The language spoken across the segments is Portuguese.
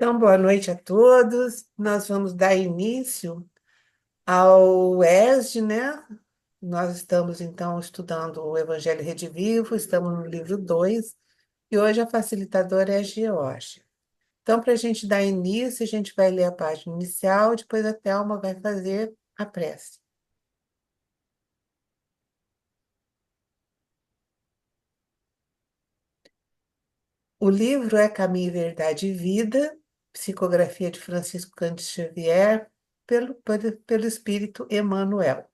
Então, boa noite a todos. Nós vamos dar início ao ESD, né? Nós estamos, então, estudando o Evangelho Redivivo, estamos no livro 2 e hoje a facilitadora é a Georgia. Então, para a gente dar início, a gente vai ler a página inicial, depois a Thelma vai fazer a prece. O livro é Caminho, Verdade e Vida, psicografia de Francisco Cândido Xavier, pelo Espírito Emmanuel.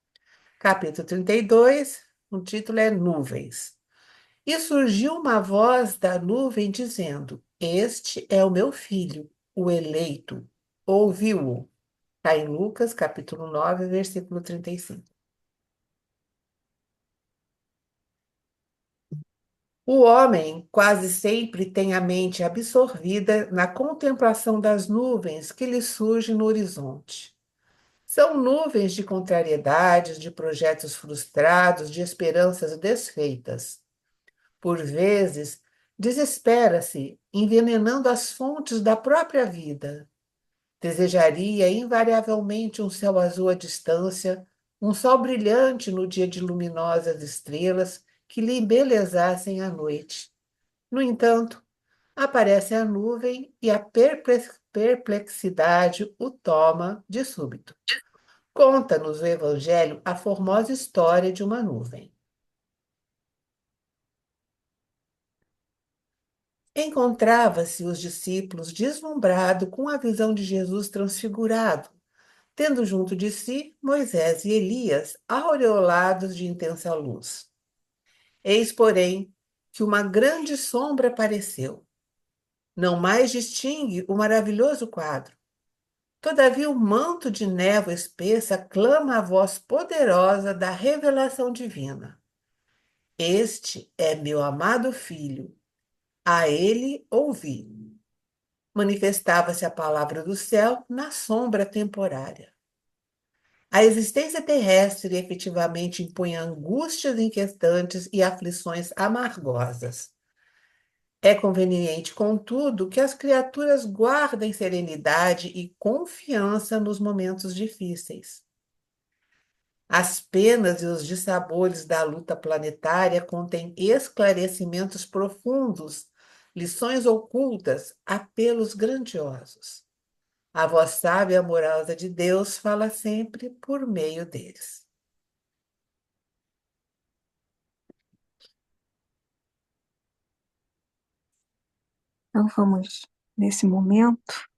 Capítulo 32, o título é Nuvens. E surgiu uma voz da nuvem dizendo: Este é o meu filho, o eleito. Ouviu-o. Está em Lucas, capítulo 9, versículo 35. O homem quase sempre tem a mente absorvida na contemplação das nuvens que lhe surgem no horizonte. São nuvens de contrariedades, de projetos frustrados, de esperanças desfeitas. Por vezes, desespera-se, envenenando as fontes da própria vida. Desejaria invariavelmente um céu azul à distância, um sol brilhante no dia de luminosas estrelas que lhe embelezassem a noite. No entanto, aparece a nuvem e a perplexidade o toma de súbito. Conta-nos o Evangelho a formosa história de uma nuvem. Encontrava-se os discípulos deslumbrados com a visão de Jesus transfigurado, tendo junto de si Moisés e Elias aureolados de intensa luz. Eis, porém, que uma grande sombra apareceu. Não mais distingue o maravilhoso quadro. Todavia, o manto de névoa espessa clama a voz poderosa da revelação divina. Este é meu amado filho, a ele ouvi. Manifestava-se a palavra do céu na sombra temporária. A existência terrestre efetivamente impunha angústias inquietantes e aflições amargosas. É conveniente, contudo, que as criaturas guardem serenidade e confiança nos momentos difíceis. As penas e os dissabores da luta planetária contêm esclarecimentos profundos, lições ocultas, apelos grandiosos. A voz sábia e amorosa de Deus fala sempre por meio deles. Então, vamos, nesse momento,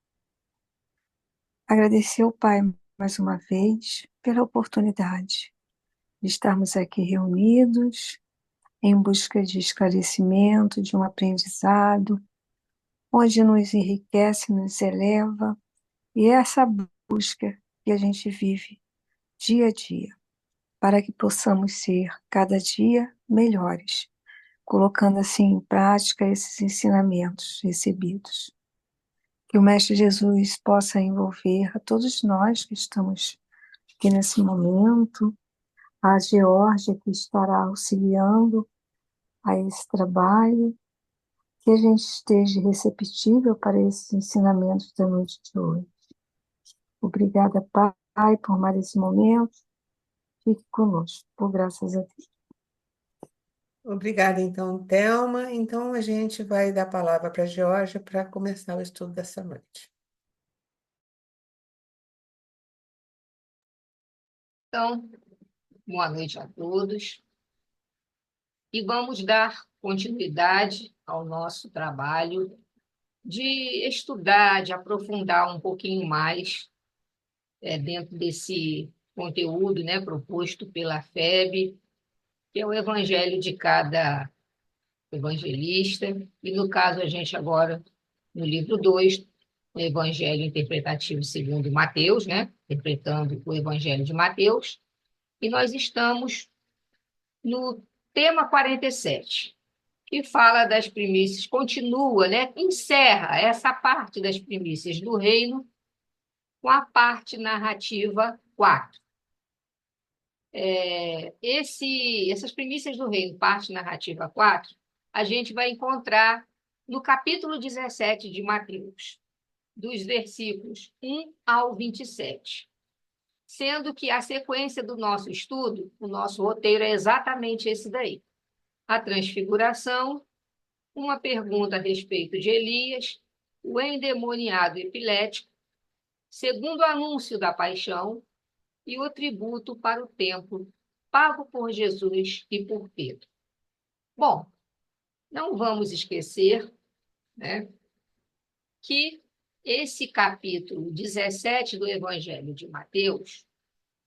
agradecer ao Pai mais uma vez pela oportunidade de estarmos aqui reunidos em busca de esclarecimento, de um aprendizado, onde nos enriquece, nos eleva, e é essa busca que a gente vive dia a dia, para que possamos ser cada dia melhores, colocando assim em prática esses ensinamentos recebidos. Que o Mestre Jesus possa envolver a todos nós que estamos aqui nesse momento, a Geórgia que estará auxiliando a esse trabalho, que a gente esteja receptível para esses ensinamentos da noite de hoje. Obrigada, Pai, por mais esse momento. Fique conosco, por graças a Deus. Obrigada, então, Thelma. Então, a gente vai dar a palavra para a Georgia para começar o estudo dessa noite. Então, boa noite a todos e vamos dar continuidade ao nosso trabalho de estudar, de aprofundar um pouquinho mais dentro desse conteúdo, né, proposto pela FEB, que é o evangelho de cada evangelista, e no caso a gente agora, no livro 2, o evangelho interpretativo segundo Mateus, né, interpretando o evangelho de Mateus, e nós estamos no tema 47, que fala das primícias, continua, né? Encerra essa parte das primícias do reino com a parte narrativa 4. Essas primícias do reino, parte narrativa 4, a gente vai encontrar no capítulo 17 de Mateus. dos versículos 1 ao 27. Sendo que a sequência do nosso estudo, o nosso roteiro é exatamente esse daí. A transfiguração, uma pergunta a respeito de Elias, o endemoniado epilético, segundo o anúncio da paixão e o tributo para o templo pago por Jesus e por Pedro. Bom, não vamos esquecer, né, que esse capítulo 17 do Evangelho de Mateus,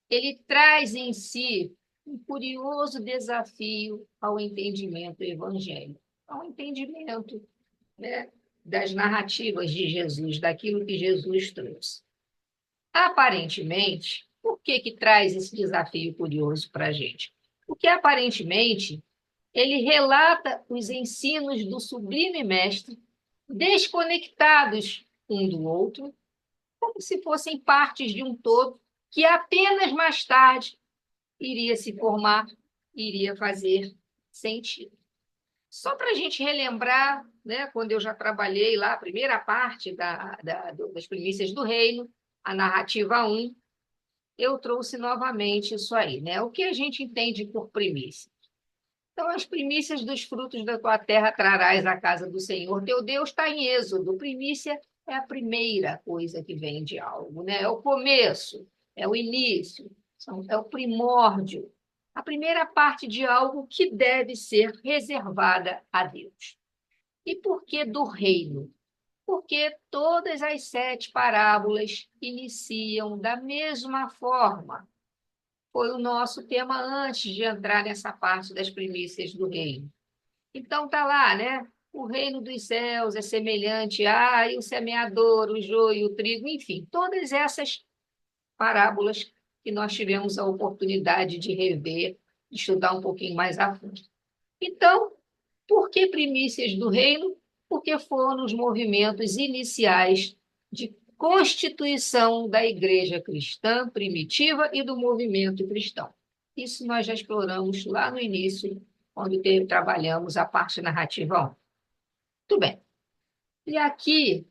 ele traz em si um curioso desafio ao entendimento evangélico, ao entendimento, né, das narrativas de Jesus, daquilo que Jesus trouxe. Aparentemente, por que traz esse desafio curioso para a gente? Porque, aparentemente, ele relata os ensinos do sublime mestre desconectados um do outro, como se fossem partes de um todo que apenas mais tarde iria se formar, iria fazer sentido. Só para a gente relembrar, né, quando eu já trabalhei lá, a primeira parte das primícias do reino, a narrativa 1, eu trouxe novamente isso aí, né? O que a gente entende por primícia? Então, as primícias dos frutos da tua terra trarás à casa do Senhor. Teu Deus está em Êxodo. Primícia é a primeira coisa que vem de algo, né? É o começo, é o início, é o primórdio. A primeira parte de algo que deve ser reservada a Deus. E por que do reino? Porque todas as 7 parábolas iniciam da mesma forma. Foi o nosso tema antes de entrar nessa parte das primícias do reino. Então tá lá, né? O reino dos céus é semelhante a e o semeador, o joio, o trigo, enfim, todas essas parábolas que nós tivemos a oportunidade de rever, de estudar um pouquinho mais a fundo. Então, por que primícias do reino? Porque foram os movimentos iniciais de constituição da igreja cristã primitiva e do movimento cristão. Isso nós já exploramos lá no início, quando trabalhamos a parte narrativa 1. Muito bem. E aqui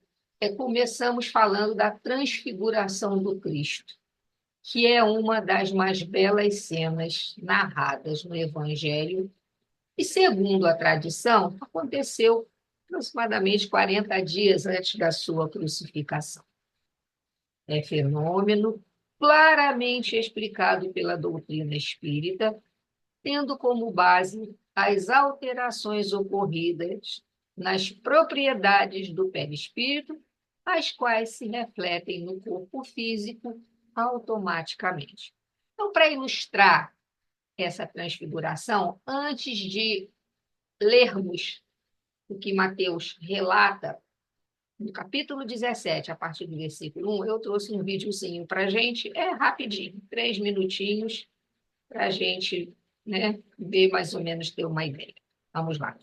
começamos falando da transfiguração do Cristo, que é uma das mais belas cenas narradas no Evangelho. E, segundo a tradição, aconteceu aproximadamente 40 dias antes da sua crucificação. É fenômeno claramente explicado pela doutrina espírita, tendo como base as alterações ocorridas nas propriedades do perispírito, as quais se refletem no corpo físico automaticamente. Então, para ilustrar essa transfiguração, antes de lermos o que Mateus relata no capítulo 17, a partir do versículo 1, eu trouxe um videozinho para a gente, rapidinho, 3 minutinhos, para a gente, né, ver mais ou menos, ter uma ideia. Vamos lá.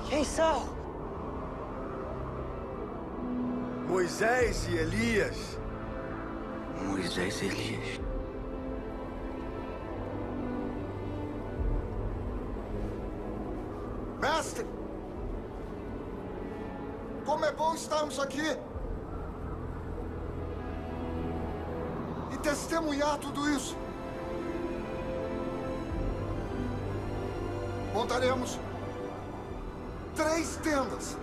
Quem são? Moisés e Elias. Moisés e Elias. Mestre! Como é bom estarmos aqui! E testemunhar tudo isso. Montaremos 3 tendas.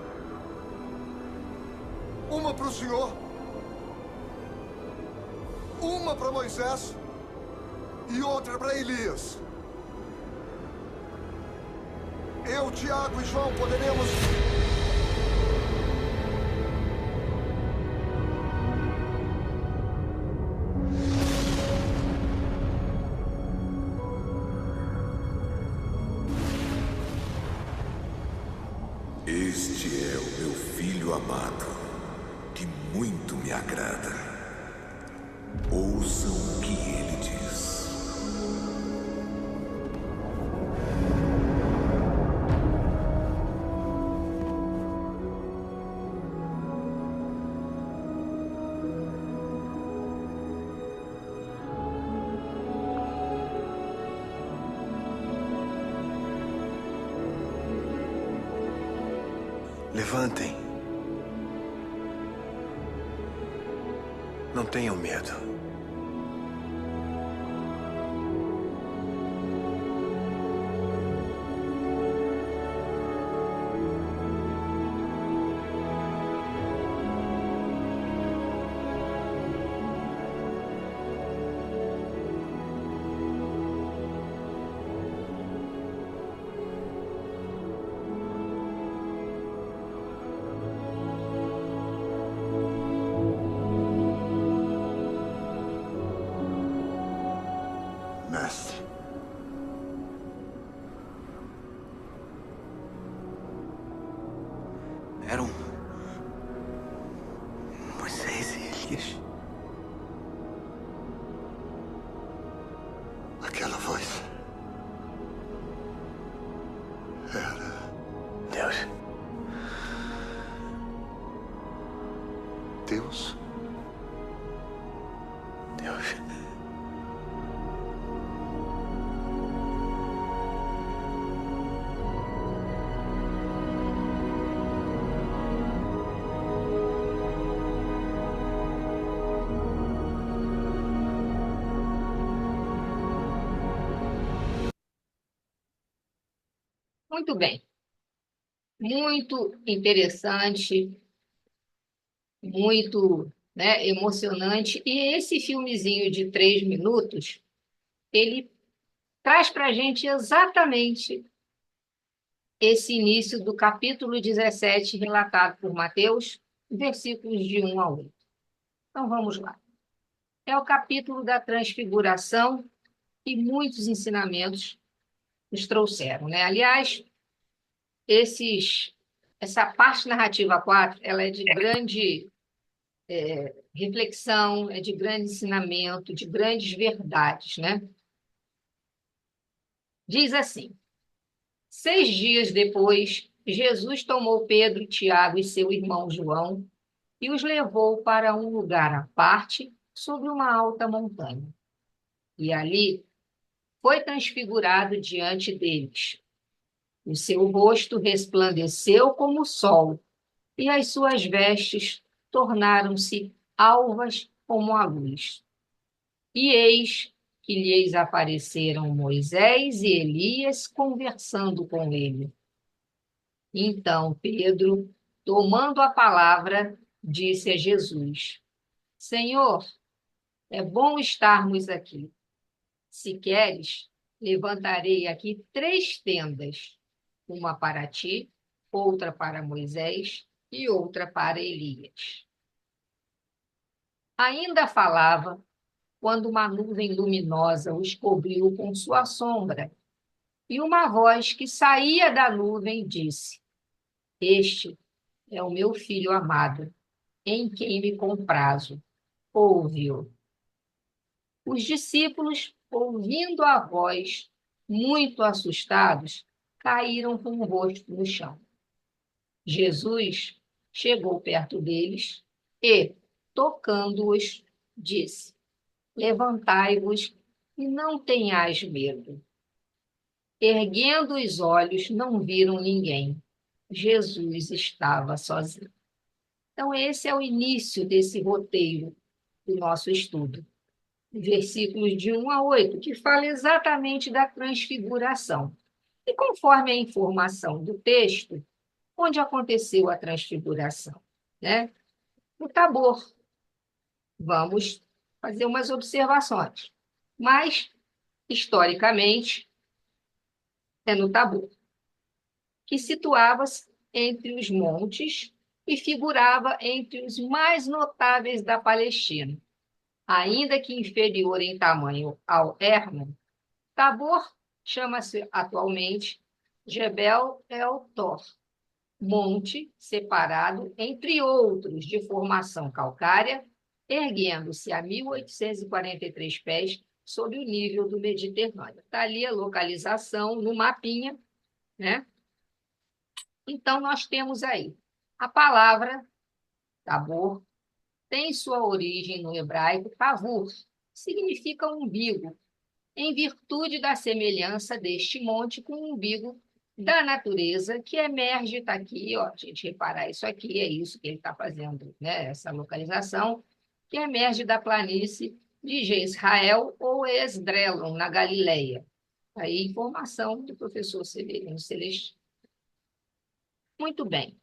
Uma para o senhor, Uma para Moisés e outra para Elias. Eu, Tiago e João poderemos... Este é o meu filho amado, que muito me agrada. Ouçam o que ele diz. Levantem. Não tenham medo. Mestre. Eram Moisés e Elias. Aquela voz. Era Deus. Deus? Deus. Muito bem. Muito interessante, muito, né, emocionante. E esse filmezinho de 3 minutos, ele traz para a gente exatamente esse início do capítulo 17, relatado por Mateus, versículos de 1 a 8. Então, vamos lá. É o capítulo da transfiguração e muitos ensinamentos nos trouxeram, né? Aliás, essa parte narrativa 4, ela é de grande reflexão, é de grande ensinamento, de grandes verdades, né? Diz assim: 6 dias depois, Jesus tomou Pedro, Tiago e seu irmão João e os levou para um lugar à parte, sobre uma alta montanha. E ali foi transfigurado diante deles. O seu rosto resplandeceu como o sol, e as suas vestes tornaram-se alvas como a luz. E eis que lhes apareceram Moisés e Elias conversando com ele. Então Pedro, tomando a palavra, disse a Jesus: Senhor, é bom estarmos aqui. Se queres, levantarei aqui 3 tendas, uma para ti, outra para Moisés e outra para Elias. Ainda falava quando uma nuvem luminosa os cobriu com sua sombra, e uma voz que saía da nuvem disse: Este é o meu filho amado, em quem me comprazo. Ouve-o. Os discípulos, ouvindo a voz, muito assustados, caíram com o rosto no chão. Jesus chegou perto deles e, tocando-os, disse: Levantai-vos e não tenhais medo. Erguendo os olhos, não viram ninguém. Jesus estava sozinho. Então, esse é o início desse roteiro do nosso estudo. Versículos de 1 a 8, que fala exatamente da transfiguração. E conforme a informação do texto, onde aconteceu a transfiguração? Né? No Tabor. Vamos fazer umas observações. Mas, historicamente, é no Tabor, que situava-se entre os montes e figurava entre os mais notáveis da Palestina. Ainda que inferior em tamanho ao Hermon, Tabor chama-se atualmente Jebel El Tor, monte separado, entre outros, de formação calcária, erguendo-se a 1.843 pés sobre o nível do Mediterrâneo. Está ali a localização no mapinha, né? Então, nós temos aí a palavra Tabor, tem sua origem no hebraico Tavur, significa umbigo, em virtude da semelhança deste monte com o umbigo da natureza que emerge, está aqui, ó, a gente reparar isso aqui, é isso que ele está fazendo, né? Essa localização, que emerge da planície de Jezrael ou Esdrelon, na Galileia. Aí, informação do professor Severino Celestino. Muito bem.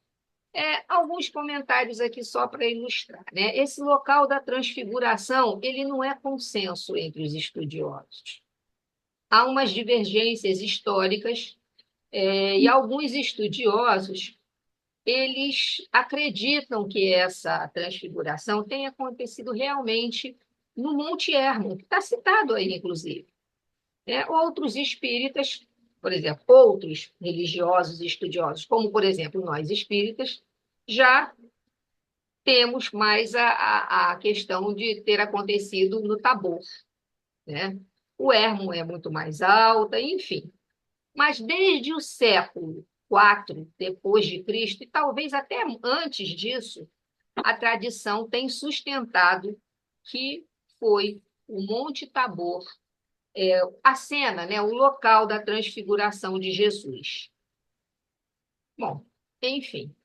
Alguns comentários aqui só para ilustrar, né? Esse local da transfiguração, ele não é consenso entre os estudiosos. Há umas divergências históricas, e alguns estudiosos, eles acreditam que essa transfiguração tenha acontecido realmente no Monte Hermon, que está citado aí, inclusive. Outros espíritas, por exemplo, outros religiosos e estudiosos, como, por exemplo, nós espíritas, já temos mais a questão de ter acontecido no Tabor, né? O Hermon é muito mais alta, enfim. Mas desde o século IV depois de Cristo, e talvez até antes disso, a tradição tem sustentado que foi o Monte Tabor, a cena, né, o local da transfiguração de Jesus. Bom, enfim,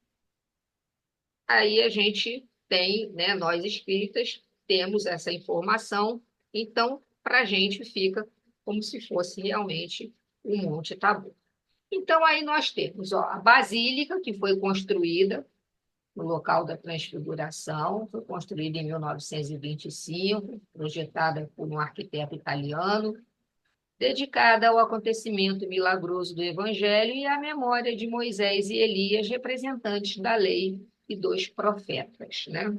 aí a gente tem, né, nós espíritas temos essa informação, então para a gente fica como se fosse realmente o Monte Tabor. Então aí nós temos, ó, a basílica que foi construída no local da transfiguração, foi construída em 1925, projetada por um arquiteto italiano, dedicada ao acontecimento milagroso do Evangelho e à memória de Moisés e Elias, representantes da lei e dos profetas, né?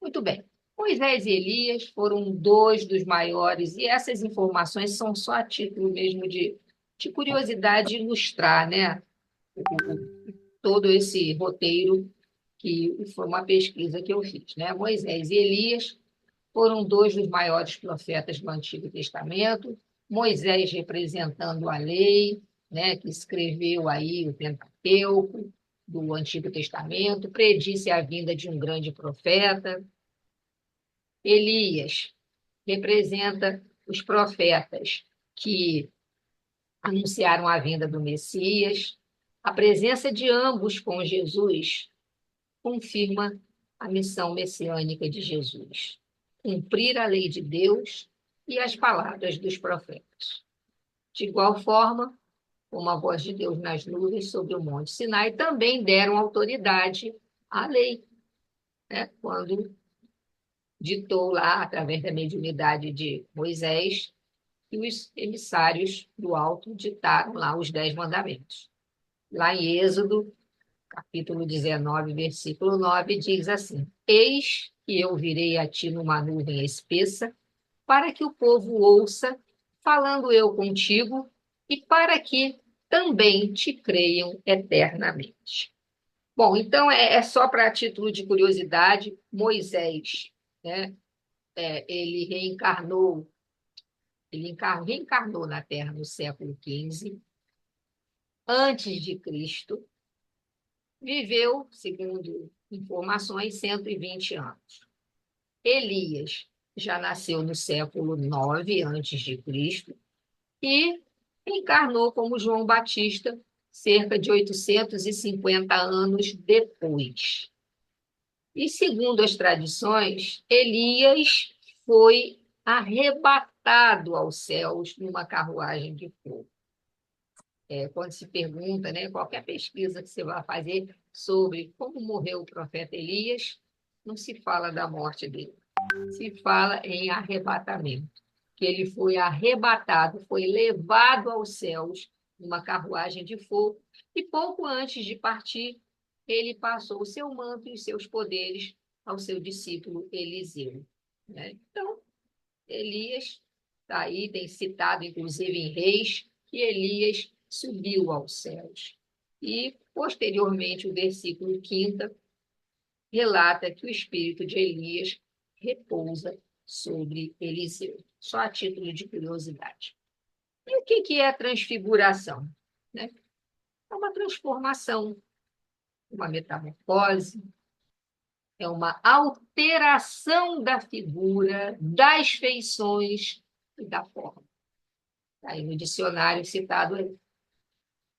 Muito bem. Moisés e Elias foram dois dos maiores, e essas informações são só a título mesmo de curiosidade ilustrar, né? Todo esse roteiro, que foi uma pesquisa que eu fiz, né? Moisés e Elias foram dois dos maiores profetas do Antigo Testamento. Moisés representando a lei, né, que escreveu aí o Pentateuco do Antigo Testamento, predisse a vinda de um grande profeta. Elias representa os profetas que anunciaram a vinda do Messias. A presença de ambos com Jesus confirma a missão messiânica de Jesus: cumprir a lei de Deus e as palavras dos profetas. De igual forma, como a voz de Deus nas nuvens sobre o Monte Sinai, também deram autoridade à lei, né? Quando ditou lá, através da mediunidade de Moisés, e os emissários do alto ditaram lá os 10 mandamentos. Lá em Êxodo, capítulo 19, versículo 9, diz assim: Eis que eu virei a ti numa nuvem espessa, para que o povo ouça, falando eu contigo, e para que também te creiam eternamente. Bom, então é só para título de curiosidade, Moisés, né? Ele reencarnou na Terra no século XV, antes de Cristo, viveu, segundo informações, 120 anos. Elias já nasceu no século IX antes de Cristo e encarnou como João Batista cerca de 850 anos depois. E, segundo as tradições, Elias foi arrebatado aos céus numa carruagem de fogo. Quando se pergunta, né, qualquer pesquisa que você vai fazer sobre como morreu o profeta Elias, não se fala da morte dele. se fala em arrebatamento, que ele foi arrebatado, foi levado aos céus numa carruagem de fogo, e pouco antes de partir, ele passou o seu manto e os seus poderes ao seu discípulo Eliseu, né? Então, Elias, tá aí, tem citado, inclusive em Reis, que Elias subiu aos céus. E, posteriormente, o versículo 5 relata que o espírito de Elias repousa sobre Eliseu. Só a título de curiosidade. E o que é a transfiguração? Né? É uma transformação, uma metamorfose, é uma alteração da figura, das feições e da forma. Está aí no dicionário citado aí.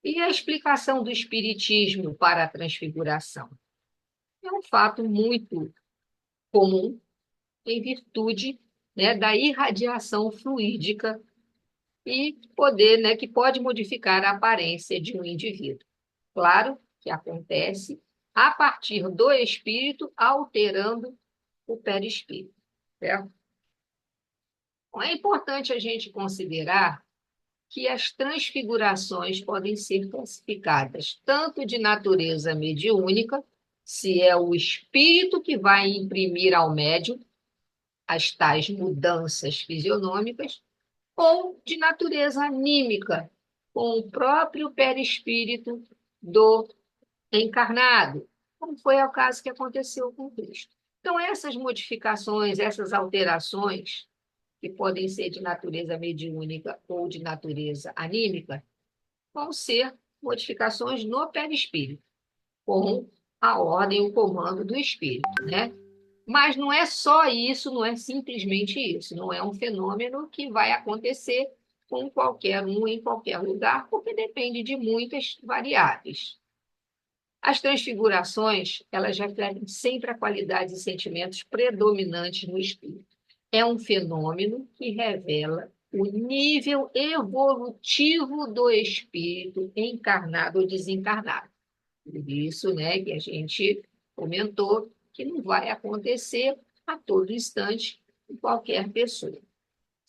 E a explicação do Espiritismo para a transfiguração? É um fato muito comum em virtude, né, da irradiação fluídica e poder, né, que pode modificar a aparência de um indivíduo. Claro que acontece a partir do espírito alterando o perispírito, certo? Então, é importante a gente considerar que as transfigurações podem ser classificadas tanto de natureza mediúnica, se é o espírito que vai imprimir ao médium as tais mudanças fisionômicas, ou de natureza anímica, com o próprio perispírito do encarnado, como foi o caso que aconteceu com Cristo. Então, essas modificações, essas alterações, que podem ser de natureza mediúnica ou de natureza anímica, vão ser modificações no perispírito, com a ordem e o comando do espírito, né? Mas não é só isso, não é simplesmente isso, não é um fenômeno que vai acontecer com qualquer um em qualquer lugar, porque depende de muitas variáveis. As transfigurações, elas refletem sempre a qualidade e sentimentos predominantes no espírito. É um fenômeno que revela o nível evolutivo do espírito encarnado ou desencarnado. Por isso, né, que a gente comentou que não vai acontecer a todo instante com qualquer pessoa.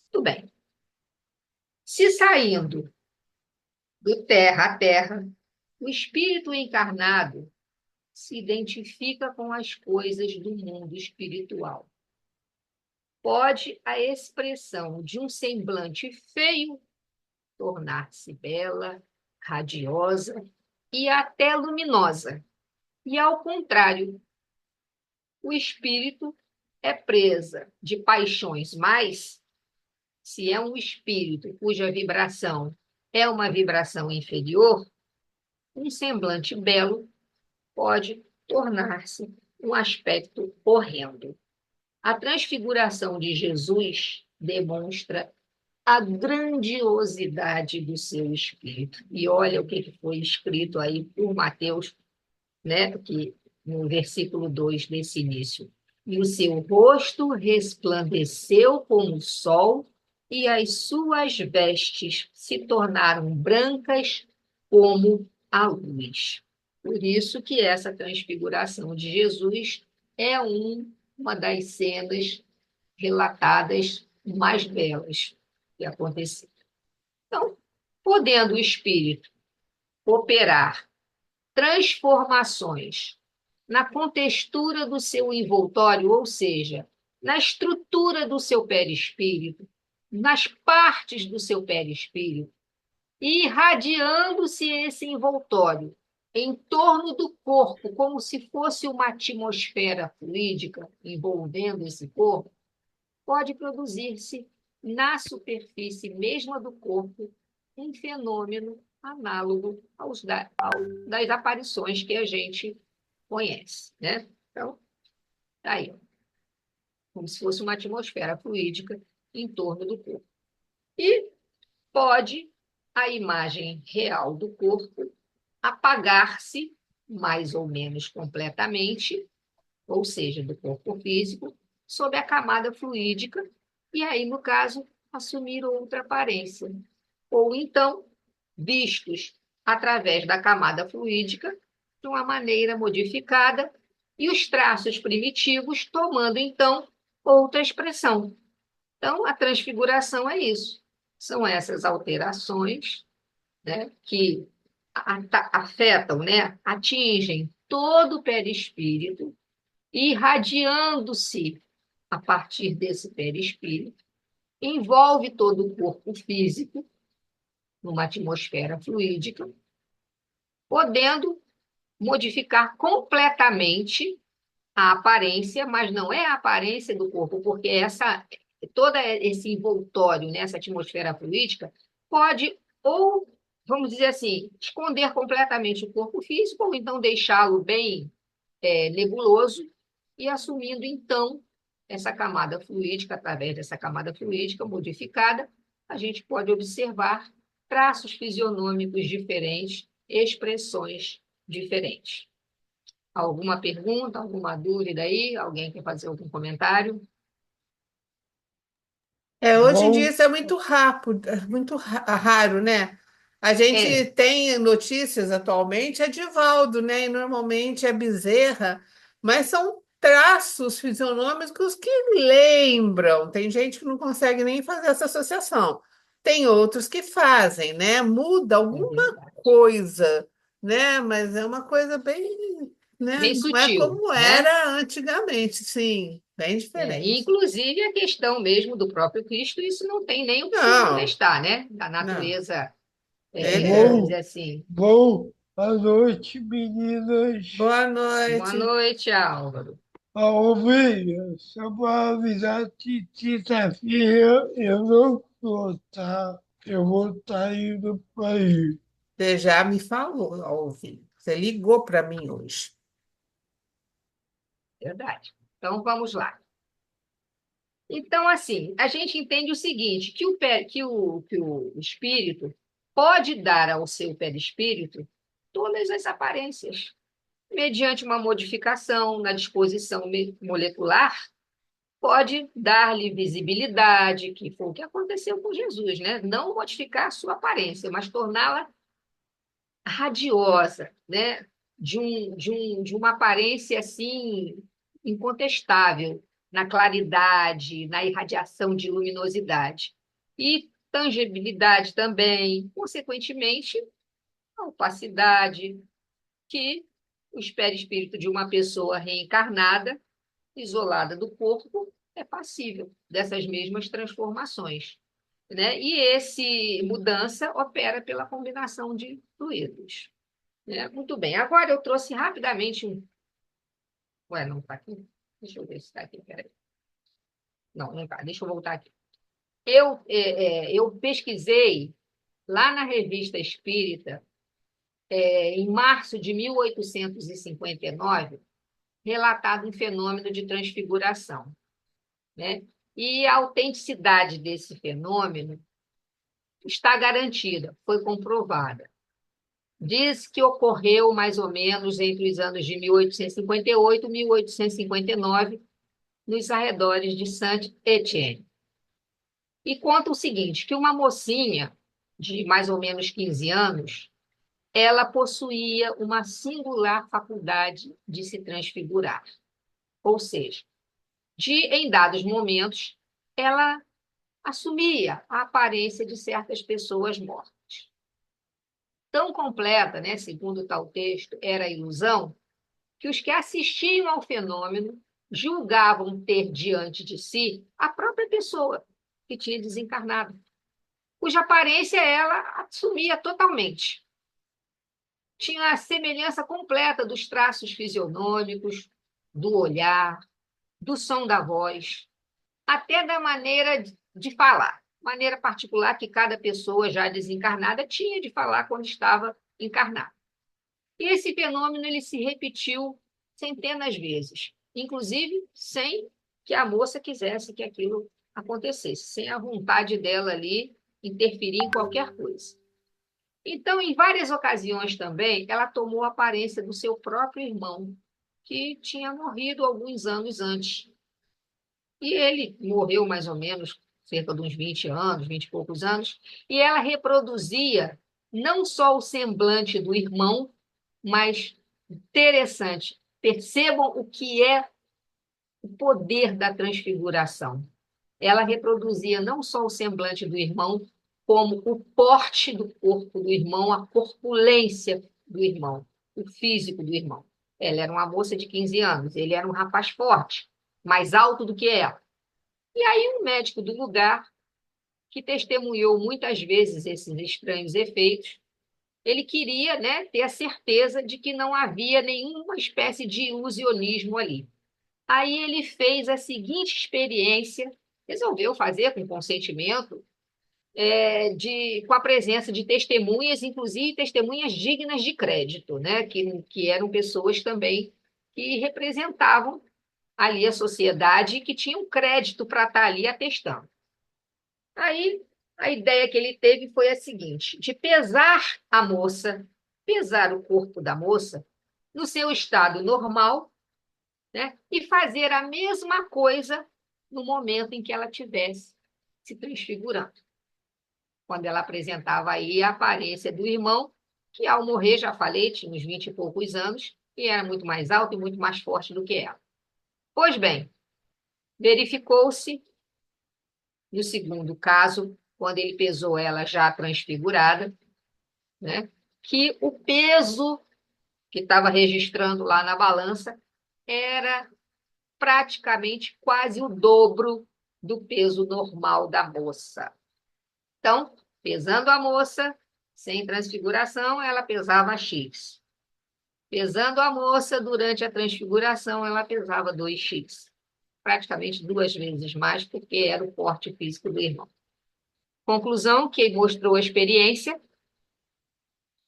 Tudo bem. Se saindo do terra a terra, o espírito encarnado se identifica com as coisas do mundo espiritual. Pode a expressão de um semblante feio tornar-se bela, radiosa e até luminosa. E, ao contrário, o espírito é presa de paixões, mas, se é um espírito cuja vibração é uma vibração inferior, um semblante belo pode tornar-se um aspecto horrendo. A transfiguração de Jesus demonstra a grandiosidade do seu espírito. E olha o que foi escrito aí por Mateus, né, que, no versículo 2 desse início. E o seu rosto resplandeceu como o sol, e as suas vestes se tornaram brancas como a luz. Por isso que essa transfiguração de Jesus é uma das cenas relatadas mais belas que aconteceram. Então, podendo o espírito operar transformações na contextura do seu envoltório, ou seja, na estrutura do seu perispírito, nas partes do seu perispírito, e irradiando-se esse envoltório em torno do corpo, como se fosse uma atmosfera fluídica envolvendo esse corpo, pode produzir-se na superfície mesma do corpo um fenômeno análogo das aparições que a gente conhece, né? Então, tá aí, como se fosse uma atmosfera fluídica em torno do corpo. E pode a imagem real do corpo apagar-se mais ou menos completamente, ou seja, do corpo físico, sob a camada fluídica, e aí, no caso, assumir outra aparência. Ou então, vistos através da camada fluídica, de uma maneira modificada, e os traços primitivos tomando, então, outra expressão. Então, a transfiguração é isso. São essas alterações, né, que afetam, né, atingem todo o perispírito, irradiando-se a partir desse perispírito, envolve todo o corpo físico numa atmosfera fluídica, podendo modificar completamente a aparência, mas não é a aparência do corpo, porque todo esse envoltório nessa atmosfera fluídica pode, ou, vamos dizer assim, esconder completamente o corpo físico, ou então deixá-lo bem nebuloso, e assumindo, então, essa camada fluídica, através dessa camada fluídica modificada, a gente pode observar traços fisionômicos diferentes, expressões diferentes. Alguma pergunta, alguma dúvida aí? Alguém quer fazer algum comentário? Hoje em dia Bom, isso é muito rápido, muito raro, né? A gente É, tem notícias atualmente, é de Valdo, né? E normalmente é Bezerra, mas são traços fisionômicos que lembram. Tem gente que não consegue nem fazer essa associação. Tem outros que fazem, né? Muda é alguma verdade. coisa, né? Mas é uma coisa bem, né? Bem Não é sutil, como né? era antigamente, sim, bem diferente. Inclusive a questão mesmo do próprio Cristo, isso não tem nem o que se Não, contestar, né? Da não. natureza, Ele vamos é. dizer bom, assim. boa noite, meninas. Boa Boa noite. noite, Álvaro. A ovelha, só para avisar que quinta-feira eu não vou, tá? Eu vou estar indo para aí. Você já me falou, ouvi. Você ligou para mim hoje. Verdade. Então, vamos lá. Então, assim, a gente entende o seguinte, que o espírito pode dar ao seu perispírito todas as aparências, mediante uma modificação na disposição molecular, pode dar-lhe visibilidade, que foi o que aconteceu com Jesus, né? Não modificar a sua aparência, mas torná-la radiosa, né? De uma aparência assim incontestável na claridade, na irradiação de luminosidade. E tangibilidade também, consequentemente, a opacidade, que o perispírito de uma pessoa reencarnada, isolada do corpo, é passível dessas mesmas transformações, né? E esse mudança opera pela combinação de fluidos. Muito bem. Agora eu trouxe rapidamente um. Ué, não está aqui? Deixa eu ver se está aqui. Peraí. Não, não está. Deixa eu voltar aqui. Eu pesquisei lá na Revista Espírita, em março de 1859, relatado um fenômeno de transfiguração, né? E a autenticidade desse fenômeno está garantida, foi comprovada. Diz que ocorreu mais ou menos entre os anos de 1858 e 1859, nos arredores de Saint-Étienne. E conta o seguinte, que uma mocinha de mais ou menos 15 anos, ela possuía uma singular faculdade de se transfigurar. Ou seja, em dados momentos, ela assumia a aparência de certas pessoas mortas. Tão completa, né, segundo tal texto, era a ilusão, que os que assistiam ao fenômeno julgavam ter diante de si a própria pessoa que tinha desencarnado, cuja aparência ela assumia totalmente. Tinha a semelhança completa dos traços fisionômicos, do olhar, do som da voz, até da maneira de falar, maneira particular que cada pessoa já desencarnada tinha de falar quando estava encarnada. E esse fenômeno ele se repetiu centenas de vezes, inclusive sem que a moça quisesse que aquilo acontecesse, sem a vontade dela ali interferir em qualquer coisa. Então, em várias ocasiões também, ela tomou a aparência do seu próprio irmão, que tinha morrido alguns anos antes. E ele morreu mais ou menos cerca de uns 20 anos, 20 e poucos anos, e ela reproduzia não só o semblante do irmão, mas interessante, percebam o que é o poder da transfiguração. Ela reproduzia não só o semblante do irmão, como o porte do corpo do irmão, a corpulência do irmão, o físico do irmão. Ela era uma moça de 15 anos, ele era um rapaz forte, mais alto do que ela. E aí um médico do lugar, que testemunhou muitas vezes esses estranhos efeitos, ele queria, né, ter a certeza de que não havia nenhuma espécie de ilusionismo ali. Aí ele fez a seguinte experiência, resolveu fazer com consentimento, com a presença de testemunhas, inclusive testemunhas dignas de crédito, né, que eram pessoas também que representavam ali a sociedade e que tinham crédito para estar ali atestando. Aí a ideia que ele teve foi a seguinte: de pesar a moça, pesar o corpo da moça no seu estado normal, né, e fazer a mesma coisa no momento em que ela tivesse se transfigurando. Quando ela apresentava aí a aparência do irmão, que ao morrer, já falei, tinha uns 20 e poucos anos, e era muito mais alto e muito mais forte do que ela. Pois bem, verificou-se, no segundo caso, quando ele pesou ela já transfigurada, né, que o peso que estava registrando lá na balança era praticamente quase o dobro do peso normal da moça. Então, pesando a moça, sem transfiguração, ela pesava X. Pesando a moça durante a transfiguração, ela pesava 2x. Praticamente 2 vezes mais, porque era o porte físico do irmão. Conclusão que mostrou a experiência,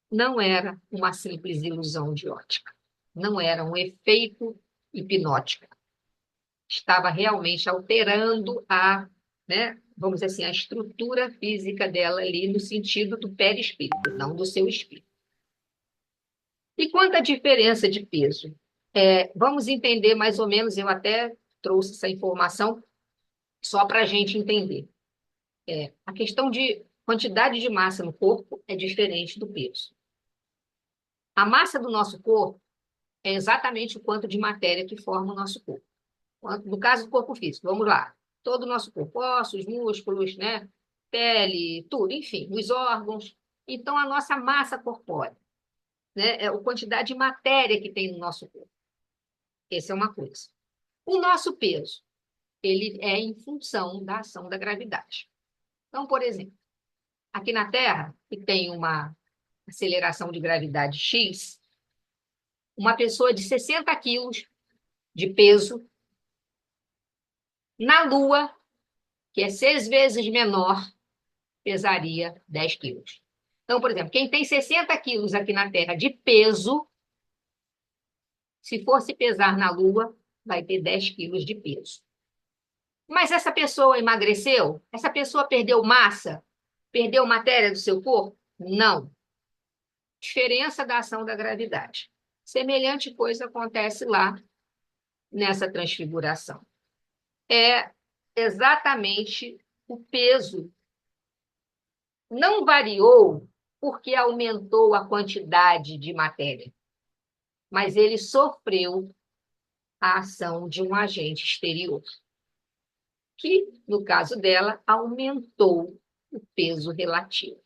não era uma simples ilusão de ótica. Não era um efeito hipnótico. Estava realmente alterando né, vamos dizer assim, a estrutura física dela ali no sentido do perispírito, não do seu espírito. E quanto à diferença de peso? Vamos entender mais ou menos, eu até trouxe essa informação só para a gente entender. A questão de quantidade de massa no corpo é diferente do peso. A massa do nosso corpo é exatamente o quanto de matéria que forma o nosso corpo. No caso do corpo físico, vamos lá. Todo o nosso corpo, ossos, músculos, né? Pele, tudo, enfim, os órgãos. Então, a nossa massa corpórea, né? É a quantidade de matéria que tem no nosso corpo. Essa é uma coisa. O nosso peso, ele é em função da ação da gravidade. Então, por exemplo, aqui na Terra, que tem uma aceleração de gravidade X, uma pessoa de 60 quilos de peso, na Lua, que é 6 vezes menor, pesaria 10 quilos. Então, por exemplo, quem tem 60 quilos aqui na Terra de peso, se fosse pesar na Lua, vai ter 10 quilos de peso. Mas essa pessoa emagreceu? Essa pessoa perdeu massa? Perdeu matéria do seu corpo? Não. Diferença da ação da gravidade. Semelhante coisa acontece lá nessa transfiguração. É exatamente o peso. Não variou porque aumentou a quantidade de matéria, mas ele sofreu a ação de um agente exterior, que, no caso dela, aumentou o peso relativo.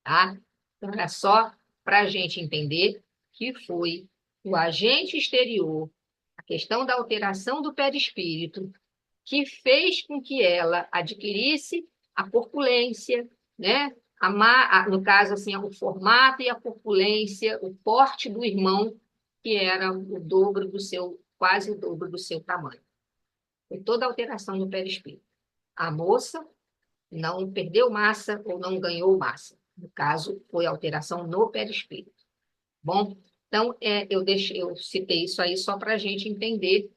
Tá? Então, é só para a gente entender que foi o agente exterior, a questão da alteração do perispírito, que fez com que ela adquirisse a corpulência, né? No caso, assim, o formato e a corpulência, o porte do irmão, que era o dobro do seu, quase o dobro do seu tamanho. Foi toda a alteração no perispírito. A moça não perdeu massa ou não ganhou massa. No caso, foi alteração no perispírito. Bom, então, eu citei isso aí só para a gente entender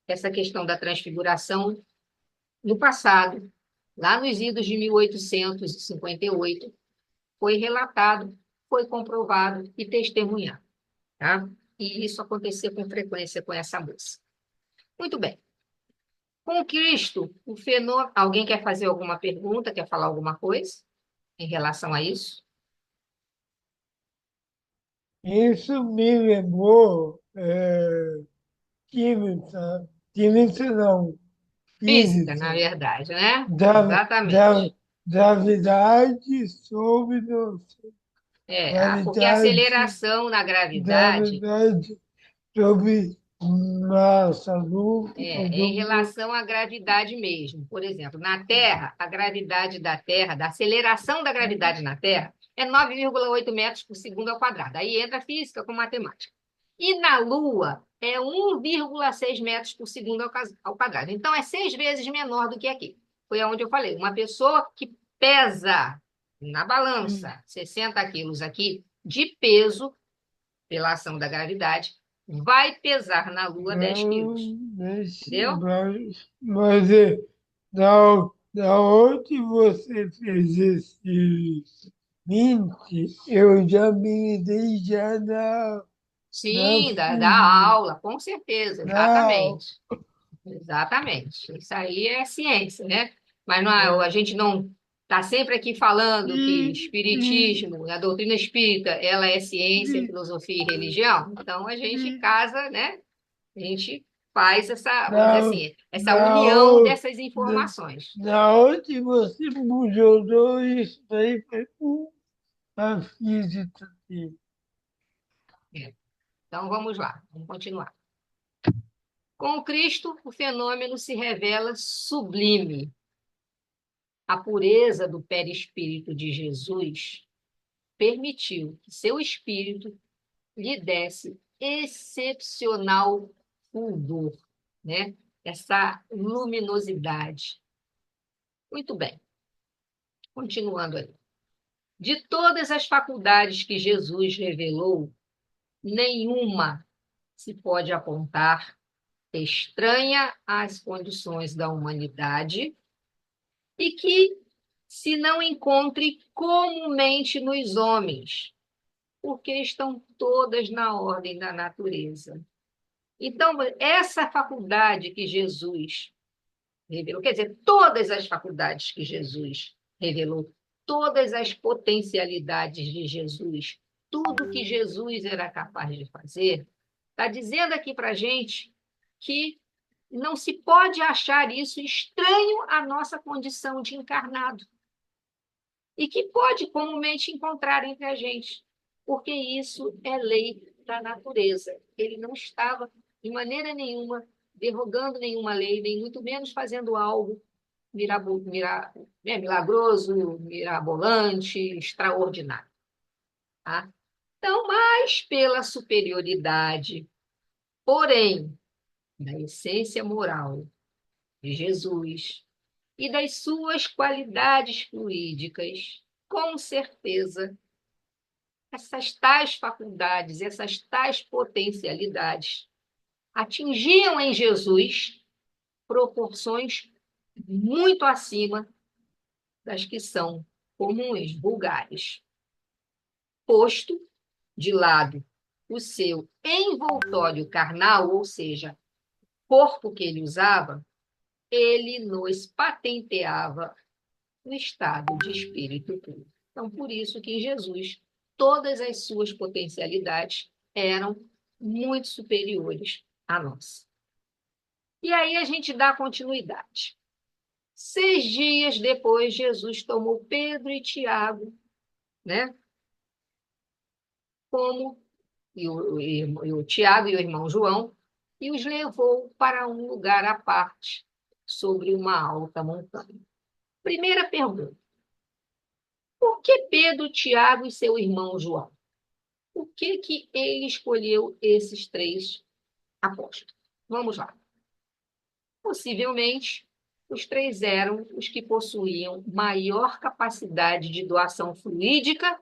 essa questão da transfiguração no passado, lá nos idos de 1858, foi relatado, foi comprovado e testemunhado. Tá? E isso acontecia com frequência com essa moça. Muito bem. Com Cristo, o fenômeno... Alguém quer fazer alguma pergunta, quer falar alguma coisa em relação a isso? Isso me lembrou química, dimensão Física, na física verdade, né? da, da Exatamente. gravidade sobre nossa Porque a qualidade aceleração na da gravidade verdade sobre nossa luz, é em relação à gravidade mesmo. Por exemplo, na Terra, a gravidade da Terra, da aceleração da gravidade na Terra, é 9,8 metros por segundo ao quadrado. Aí entra a física com matemática. E na Lua, é 1,6 metros por segundo ao quadrado. Então, é 6 vezes menor do que aqui. Foi aonde eu falei. Uma pessoa que pesa na balança 60 quilos aqui de peso, pela ação da gravidade, vai pesar na Lua 10 quilos. Entendeu? mas da onde você fez esse 20, eu já me dei já na Sim, da física. aula, com certeza, Não, exatamente. Exatamente. Isso aí é ciência, né? Mas não, a é, gente não está sempre aqui falando que e, espiritismo, a doutrina espírita, ela é ciência, e, filosofia e religião. Então a gente e, casa, né? A gente faz essa, vamos dizer na, assim, essa na, união o- dessas na, informações. na onde você mudou isso daí foi com a física. É. Então vamos lá, vamos continuar. Com Cristo, o fenômeno se revela sublime. A pureza do perispírito de Jesus permitiu que seu espírito lhe desse excepcional fulgor, né? Essa luminosidade. Muito bem, continuando aí. De todas as faculdades que Jesus revelou, nenhuma se pode apontar estranha às condições da humanidade e que se não encontre comumente nos homens, porque estão todas na ordem da natureza. Então, essa faculdade que Jesus revelou, quer dizer, todas as faculdades que Jesus revelou, todas as potencialidades de Jesus, tudo que Jesus era capaz de fazer, está dizendo aqui para a gente que não se pode achar isso estranho à nossa condição de encarnado e que pode comumente encontrar entre a gente, porque isso é lei da natureza. Ele não estava, de maneira nenhuma, derrogando nenhuma lei, nem muito menos fazendo algo milagroso, mirabolante, extraordinário. Tá? Então, mais pela superioridade, porém, da essência moral de Jesus e das suas qualidades fluídicas, com certeza, essas tais faculdades, essas tais potencialidades atingiam em Jesus proporções muito acima das que são comuns, vulgares. Posto de lado o seu envoltório carnal, ou seja, corpo que ele usava, ele nos patenteava no estado de espírito puro. Então, por isso que em Jesus todas as suas potencialidades eram muito superiores à nossa. E aí a gente dá continuidade. 6 dias depois, Jesus tomou Pedro e Tiago, né? Como e o Tiago e o irmão João, e os levou para um lugar à parte, sobre uma alta montanha. Primeira pergunta: por que Pedro, Tiago e seu irmão João? Por que ele escolheu esses 3 apóstolos? Vamos lá. Possivelmente, os 3 eram os que possuíam maior capacidade de doação fluídica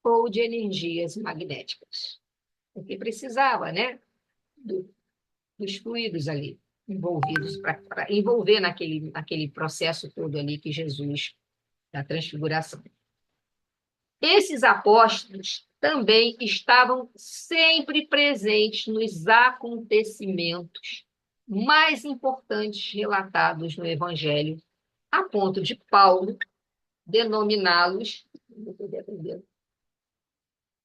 ou de energias magnéticas. Porque precisava, né, dos fluidos ali envolvidos para envolver naquele processo todo ali que Jesus, da transfiguração. Esses apóstolos também estavam sempre presentes nos acontecimentos mais importantes relatados no Evangelho, a ponto de Paulo denominá-los,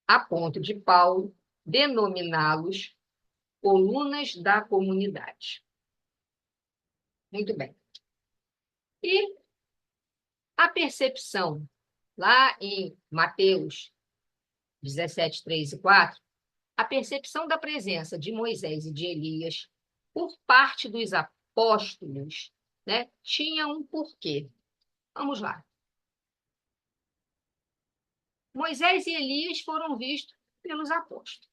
a ponto de Paulo denominá-los colunas da comunidade. Muito bem. E a percepção, lá em Mateus 17, 3 e 4, a percepção da presença de Moisés e de Elias por parte dos apóstolos, né, tinha um porquê. Vamos lá. Moisés e Elias foram vistos pelos apóstolos.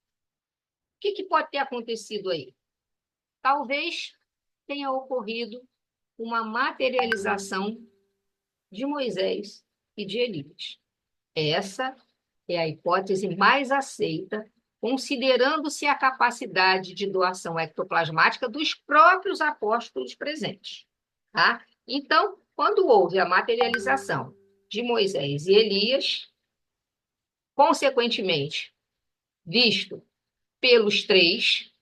O que pode ter acontecido aí? Talvez tenha ocorrido uma materialização de Moisés e de Elias. Essa é a hipótese mais aceita, considerando-se a capacidade de doação ectoplasmática dos próprios apóstolos presentes. Tá? Então, quando houve a materialização de Moisés e Elias, consequentemente, visto pelos três,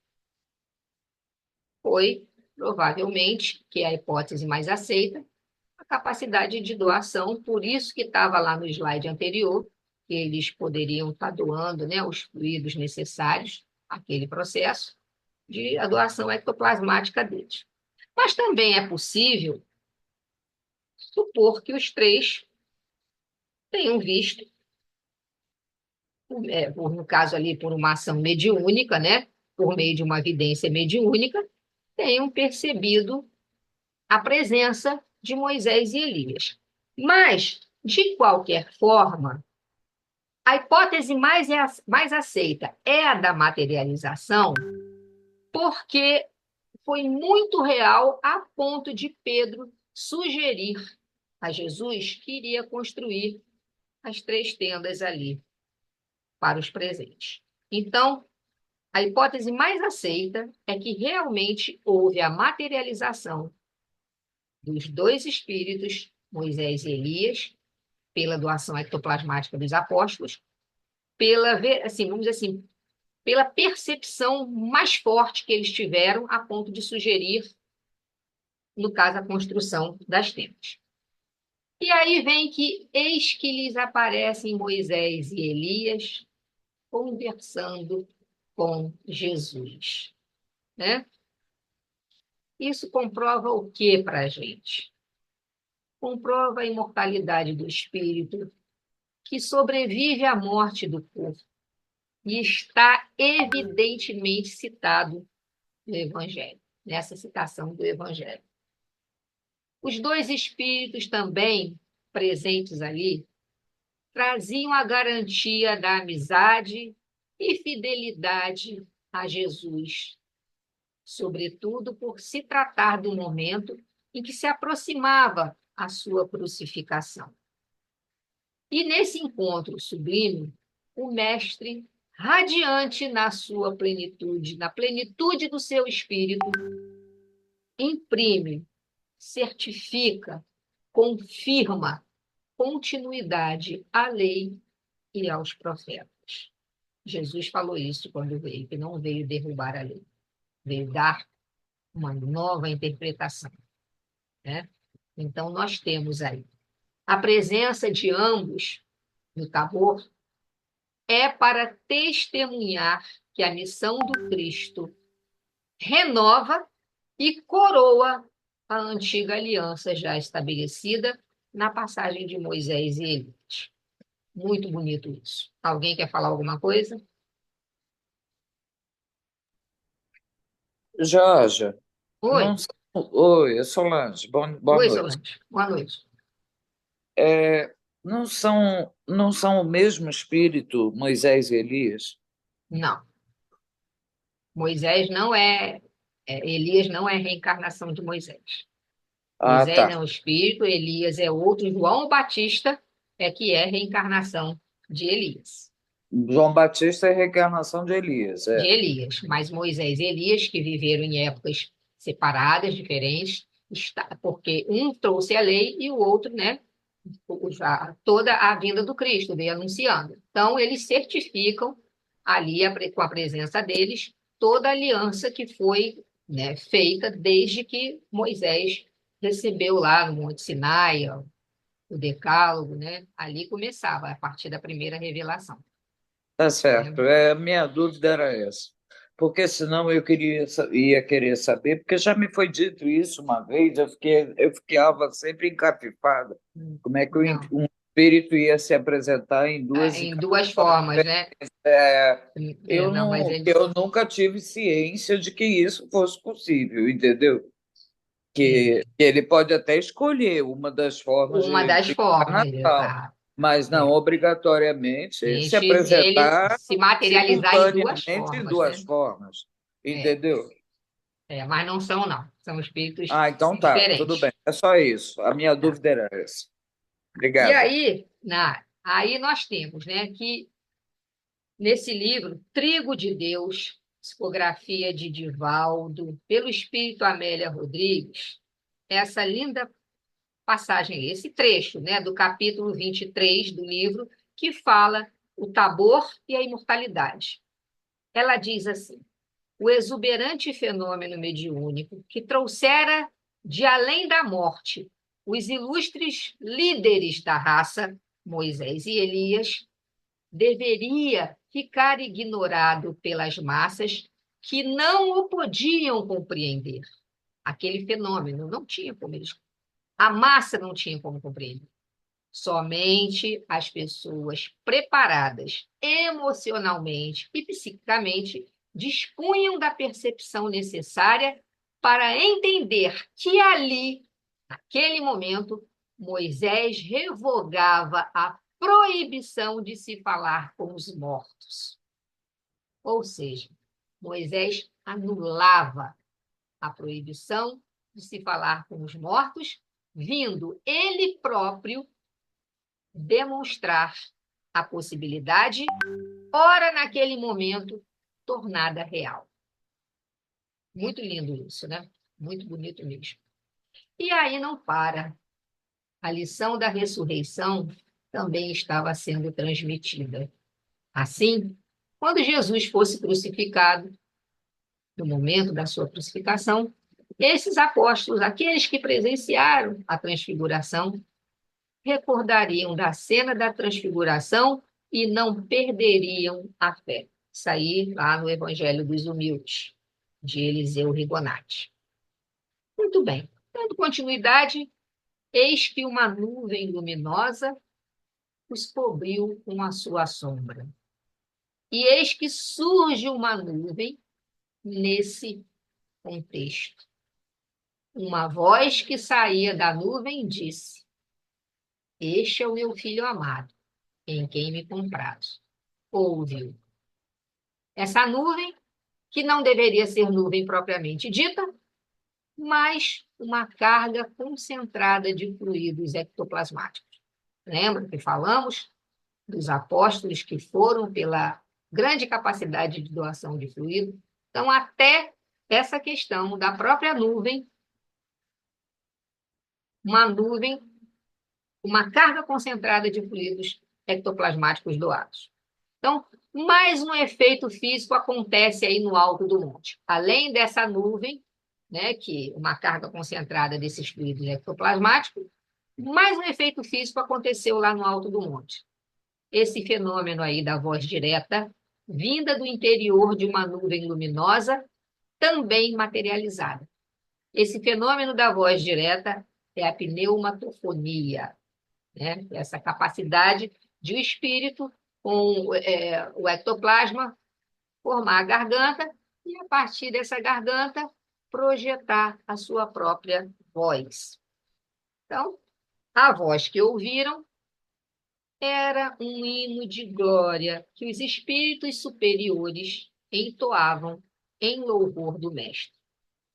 foi provavelmente, que é a hipótese mais aceita, a capacidade de doação, por isso que estava lá no slide anterior, que eles poderiam estar doando, né, os fluidos necessários àquele processo de a doação ectoplasmática deles. Mas também é possível supor que os três tenham visto, no caso ali, por uma ação mediúnica, né, por meio de uma evidência mediúnica, tenham percebido a presença de Moisés e Elias. Mas, de qualquer forma, a hipótese mais aceita é a da materialização, porque foi muito real a ponto de Pedro sugerir a Jesus que iria construir as 3 tendas ali para os presentes. Então, a hipótese mais aceita é que realmente houve a materialização dos 2 espíritos, Moisés e Elias, pela doação ectoplasmática dos apóstolos, pela, assim, vamos dizer assim, pela percepção mais forte que eles tiveram a ponto de sugerir, no caso, a construção das tendas. E aí vem que eis que lhes aparecem Moisés e Elias conversando com Jesus, né? Isso comprova o que para a gente? Comprova a imortalidade do espírito, que sobrevive à morte do corpo e está evidentemente citado no Evangelho, nessa citação do Evangelho. Os 2 espíritos também presentes ali traziam a garantia da amizade e fidelidade a Jesus, sobretudo por se tratar do momento em que se aproximava a sua crucificação. E nesse encontro sublime, o Mestre, radiante na sua plenitude, na plenitude do seu espírito, imprime, certifica, confirma continuidade à lei e aos profetas. Jesus falou isso quando veio, que não veio derrubar a lei, veio dar uma nova interpretação, né? Então, nós temos aí a presença de ambos no Tabor é para testemunhar que a missão do Cristo renova e coroa a antiga aliança já estabelecida na passagem de Moisés e Elias. Muito bonito isso. Alguém quer falar alguma coisa? Jorge, Oi. não são... Oi, eu sou Lange, boa Oi, noite. Solange. Boa noite. Não são o mesmo espírito, Moisés e Elias? Não. Moisés não Elias não é reencarnação de Moisés. Ah, Moisés tá. é um espírito, Elias é outro, João Batista é que é reencarnação de Elias. João Batista é reencarnação de Elias, De Elias, mas Moisés e Elias, que viveram em épocas separadas, diferentes, porque um trouxe a lei e o outro, né, toda a vinda do Cristo, veio anunciando. Então, eles certificam ali, com a presença deles, toda a aliança que foi, né, feita desde que Moisés recebeu lá no Monte Sinai, ó, o Decálogo, né? Ali começava, a partir da primeira revelação. Tá Né? certo. Minha dúvida era essa. porque senão ia querer saber, porque já me foi dito isso uma vez, eu ficava sempre encafifada. Como é que Não. um espírito ia se apresentar em duas Em duas formas, né? Não, mas eu nunca tive ciência de que isso fosse possível, entendeu? Que ele pode até escolher uma das formas uma das de formas, encarnação, exato. mas não obrigatoriamente se Ele apresentar se materializar em duas simultaneamente em formas, duas né? formas, entendeu? Mas não são, não. São espíritos Ah, então tá, tudo bem. diferentes. É só isso. A minha Tá? dúvida era essa. E Obrigado. aí nós temos, né, que nesse livro, Trigo de Deus, psicografia de Divaldo, pelo espírito Amélia Rodrigues, essa linda passagem, esse trecho, né, do capítulo 23 do livro, que fala o Tabor e a imortalidade. Ela diz assim: o exuberante fenômeno mediúnico que trouxera de além da morte os ilustres líderes da raça, Moisés e Elias, deveria ficar ignorado pelas massas que não o podiam compreender. Aquele fenômeno não tinha como eles. A massa não tinha como compreender. Somente as pessoas preparadas emocionalmente e psiquicamente dispunham da percepção necessária para entender que ali, naquele momento, Moisés revogava a proibição de se falar com os mortos. Ou seja, Moisés anulava a proibição de se falar com os mortos, vindo ele próprio demonstrar a possibilidade, ora naquele momento, tornada real. Muito lindo isso, né? Muito bonito mesmo. E aí não para. A lição da ressurreição também estava sendo transmitida. Assim, quando Jesus fosse crucificado, no momento da sua crucificação, esses apóstolos, aqueles que presenciaram a transfiguração, recordariam da cena da transfiguração e não perderiam a fé. Isso aí lá no Evangelho dos Humildes, de Eliseu Rigonati. Muito bem. Dando continuidade, eis que uma nuvem luminosa os cobriu com a sua sombra. E eis que surge uma nuvem nesse contexto. Uma voz que saía da nuvem disse: este é o meu filho amado, em quem me comprazo. Ouve-o. Essa nuvem, que não deveria ser nuvem propriamente dita, mas uma carga concentrada de fluidos ectoplasmáticos. Lembra que falamos dos apóstolos que foram pela grande capacidade de doação de fluido? Então, até essa questão da própria nuvem, uma carga concentrada de fluidos ectoplasmáticos doados. Então, mais um efeito físico acontece aí no alto do monte. Além dessa nuvem, né, que uma carga concentrada desses fluidos ectoplasmáticos, mais um efeito físico aconteceu lá no alto do monte. Esse fenômeno aí da voz direta, vinda do interior de uma nuvem luminosa, também materializada. Esse fenômeno da voz direta é a pneumatofonia, né? Essa capacidade de o espírito, com o ectoplasma, formar a garganta e, a partir dessa garganta, projetar a sua própria voz. Então, a voz que ouviram era um hino de glória que os espíritos superiores entoavam em louvor do Mestre.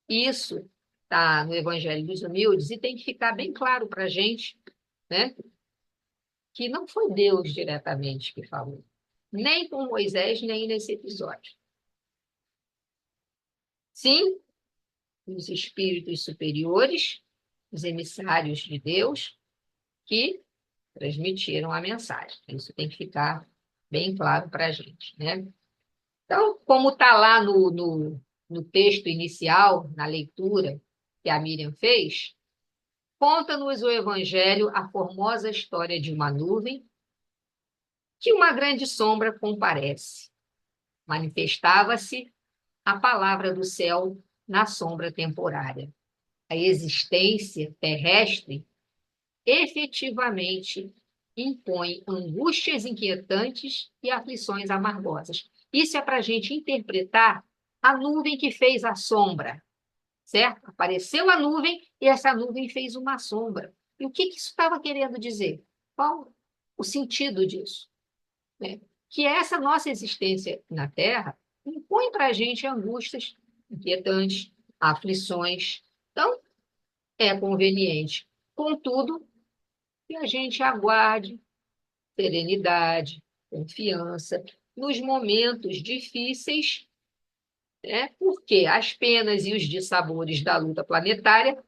Isso está no Evangelho dos Humildes e tem que ficar bem claro para a gente, né? Que não foi Deus diretamente que falou, nem com Moisés, nem nesse episódio. Sim, os espíritos superiores, os emissários de Deus, que transmitiram a mensagem. Isso tem que ficar bem claro para a gente, né? Então, como está lá no texto inicial, na leitura que a Miriam fez, conta-nos o Evangelho a formosa história de uma nuvem que uma grande sombra comparece. Manifestava-se a palavra do céu na sombra temporária. A existência terrestre efetivamente impõe angústias inquietantes e aflições amargosas. Isso é para a gente interpretar a nuvem que fez a sombra, certo? Apareceu a nuvem e essa nuvem fez uma sombra. E o que isso estava querendo dizer? Qual o sentido disso? Né? Que essa nossa existência na Terra impõe para a gente angústias inquietantes, aflições. Então, é conveniente. Contudo, que a gente aguarde serenidade, confiança nos momentos difíceis, né? Porque as penas e os dissabores da luta planetária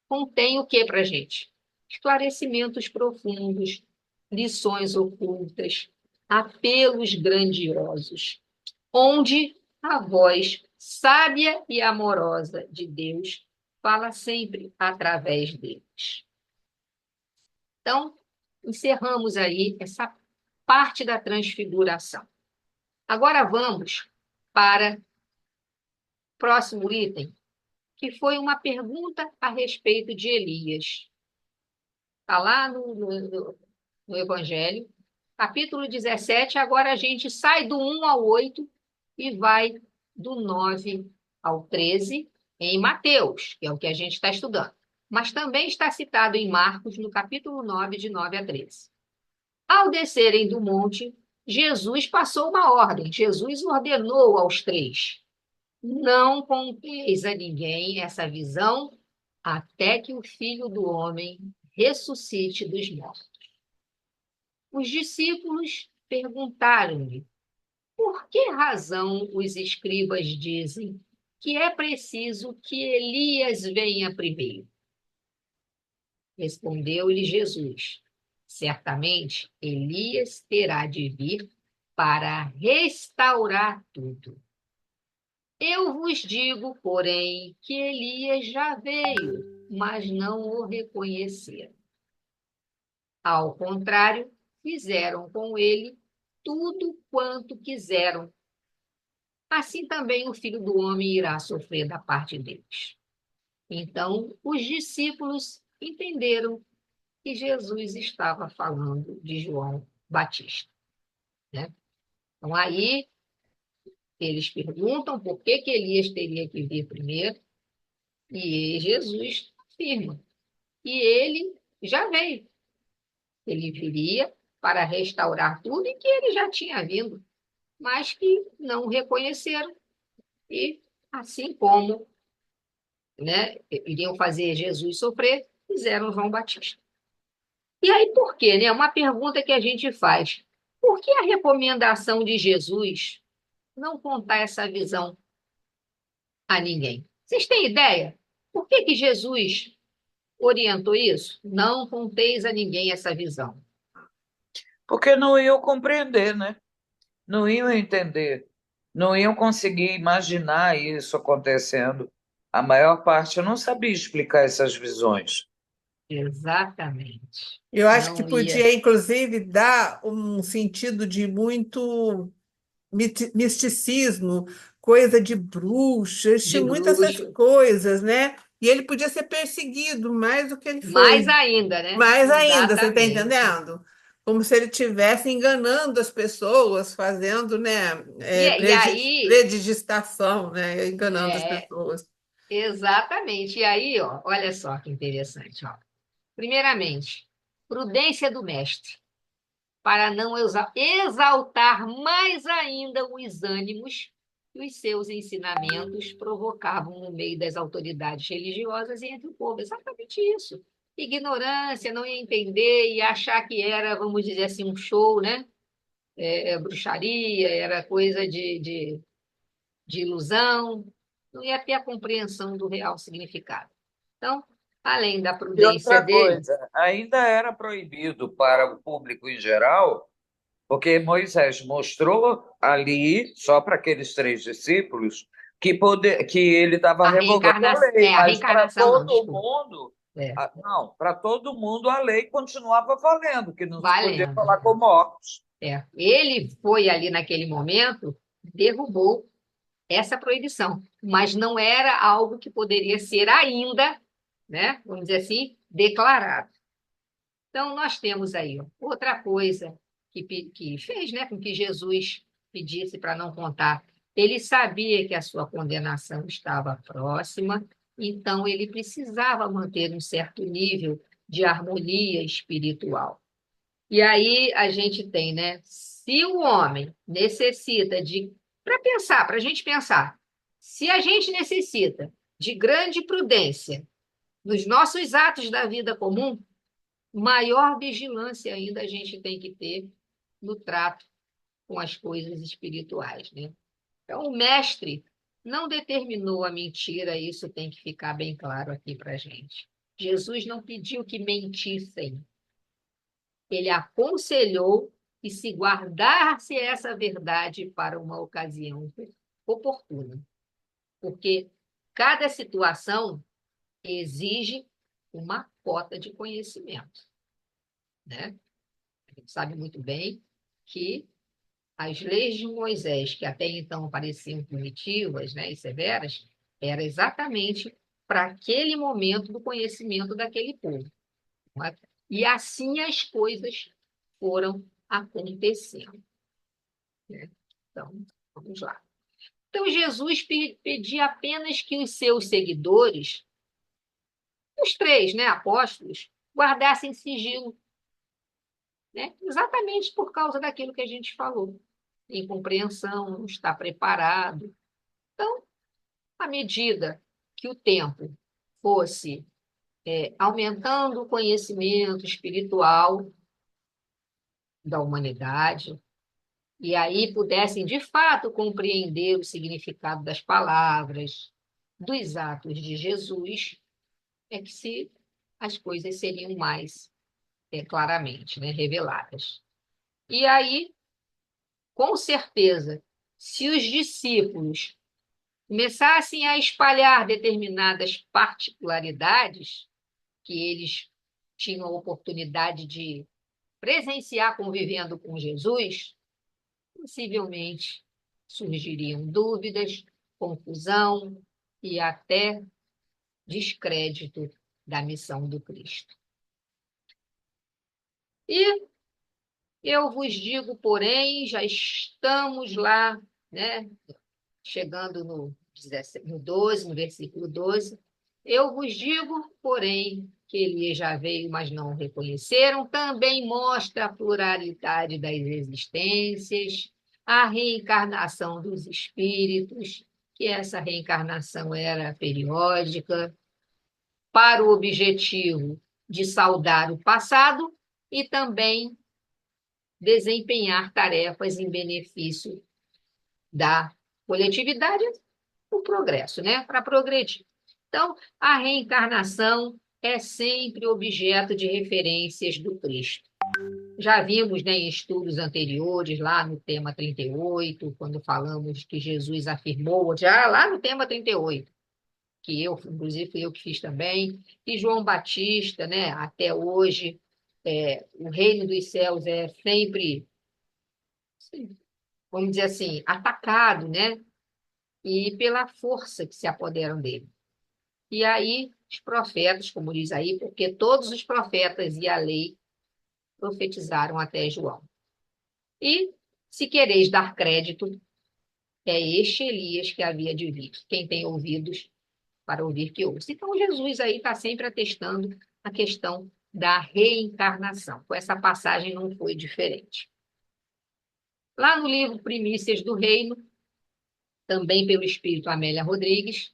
contêm o que para a gente? Esclarecimentos profundos, lições ocultas, apelos grandiosos, onde a voz sábia e amorosa de Deus fala sempre através deles. Então, encerramos aí essa parte da transfiguração. Agora vamos para o próximo item, que foi uma pergunta a respeito de Elias. Está lá no Evangelho, capítulo 17. Agora a gente sai do 1 ao 8 e vai do 9 ao 13 em Mateus, que é o que a gente está estudando. Mas também está citado em Marcos, no capítulo 9, de 9 a 13. Ao descerem do monte, Jesus passou uma ordem. Jesus ordenou aos três: não conteis a ninguém essa visão até que o Filho do Homem ressuscite dos mortos. Os discípulos perguntaram-lhe: por que razão os escribas dizem que é preciso que Elias venha primeiro? Respondeu-lhe Jesus: certamente Elias terá de vir para restaurar tudo. Eu vos digo, porém, que Elias já veio, mas não o reconheceram. Ao contrário, fizeram com ele tudo quanto quiseram. Assim também o Filho do Homem irá sofrer da parte deles. Então, os discípulos entenderam que Jesus estava falando de João Batista, né? Então, aí, eles perguntam por que Elias teria que vir primeiro, e Jesus afirma que ele já veio. Ele viria para restaurar tudo e que ele já tinha vindo, mas que não o reconheceram e, assim como, né, iriam fazer Jesus sofrer, fizeram João Batista. E aí por quê, né? Uma pergunta que a gente faz. Por que a recomendação de Jesus não contar essa visão a ninguém? Vocês têm ideia? Por que Jesus orientou isso? Não conteis a ninguém essa visão. Porque não iam compreender, né? Não iam entender, não iam conseguir imaginar isso acontecendo. A maior parte não sabia explicar essas visões. Exatamente. Eu acho que Não ia. podia, inclusive, dar um sentido de muito misticismo, coisa de bruxas, De tinha muitas essas bruxo. coisas, né? E ele podia ser perseguido mais do que ele Mais foi. ainda, né? Mais ainda, você está Exatamente. entendendo? Como se ele estivesse enganando as pessoas, fazendo, né, E aí, predigistação, né, enganando as é, pessoas. exatamente. E aí, ó, olha só que interessante, ó. Primeiramente, prudência do mestre, para não exaltar mais ainda os ânimos que os seus ensinamentos provocavam no meio das autoridades religiosas e entre o povo. Exatamente isso. Ignorância, não ia entender e achar que era, vamos dizer assim, um show, né? Bruxaria, era coisa de ilusão, não ia ter a compreensão do real significado. Então, além da E prudência outra dele, coisa, ainda era proibido para o público em geral, porque Moisés mostrou ali, só para aqueles três discípulos, que ele estava revogando a lei, a mas para reencarnação não, todo desculpa. mundo, É, não, para todo mundo a lei continuava valendo, que não se podia valendo. falar com mortos. Ele foi ali naquele momento, derrubou essa proibição, mas não era algo que poderia ser ainda, né, vamos dizer assim, declarado. Então, nós temos aí ó, outra coisa que fez, né, com que Jesus pedisse para não contar. Ele sabia que a sua condenação estava próxima, então ele precisava manter um certo nível de harmonia espiritual. E aí a gente tem, né? Se o homem necessita de, para pensar, para a gente pensar, se a gente necessita de grande prudência nos nossos atos da vida comum, maior vigilância ainda a gente tem que ter no trato com as coisas espirituais, né? Então, o mestre não determinou a mentira, isso tem que ficar bem claro aqui para a gente. Jesus não pediu que mentissem, ele aconselhou que se guardasse essa verdade para uma ocasião oportuna, porque cada situação exige uma cota de conhecimento, né? A gente sabe muito bem que as leis de Moisés, que até então pareciam punitivas, né, e severas, era exatamente para aquele momento do conhecimento daquele povo. Não é? E assim as coisas foram acontecendo, né? Então, vamos lá. Então, Jesus pedia apenas que os seus seguidores, os três, né, apóstolos, guardassem sigilo, né? Exatamente por causa daquilo que a gente falou. Incompreensão, não está preparado. Então, à medida que o tempo fosse aumentando o conhecimento espiritual da humanidade, e aí pudessem, de fato, compreender o significado das palavras, dos atos de Jesus, é que se as coisas seriam mais claramente, né, reveladas. E aí, com certeza, se os discípulos começassem a espalhar determinadas particularidades que eles tinham a oportunidade de presenciar convivendo com Jesus, possivelmente surgiriam dúvidas, confusão e até descrédito da missão do Cristo. E eu vos digo, porém, já estamos lá, né, chegando no 12, no versículo 12, eu vos digo, porém, que Elias já veio, mas não o reconheceram, também mostra a pluralidade das existências, a reencarnação dos espíritos, que essa reencarnação era periódica, para o objetivo de saudar o passado e também desempenhar tarefas em benefício da coletividade, o progresso, né? Para progredir. Então, a reencarnação é sempre objeto de referências do Cristo. Já vimos, né, em estudos anteriores, lá no tema 38, quando falamos que Jesus afirmou, já lá no tema 38, que eu, inclusive, fui eu que fiz também, e João Batista, né, até hoje, o reino dos céus é sempre, vamos dizer assim, atacado, né, e pela força que se apoderam dele. E aí, os profetas, como diz aí, porque todos os profetas e a lei profetizaram até João. E, se quereis dar crédito, é este Elias que havia de vir. Quem tem ouvidos para ouvir, que ouça. Então, Jesus aí está sempre atestando a questão da reencarnação. Com essa passagem não foi diferente. Lá no livro Primícias do Reino, também pelo Espírito Amélia Rodrigues,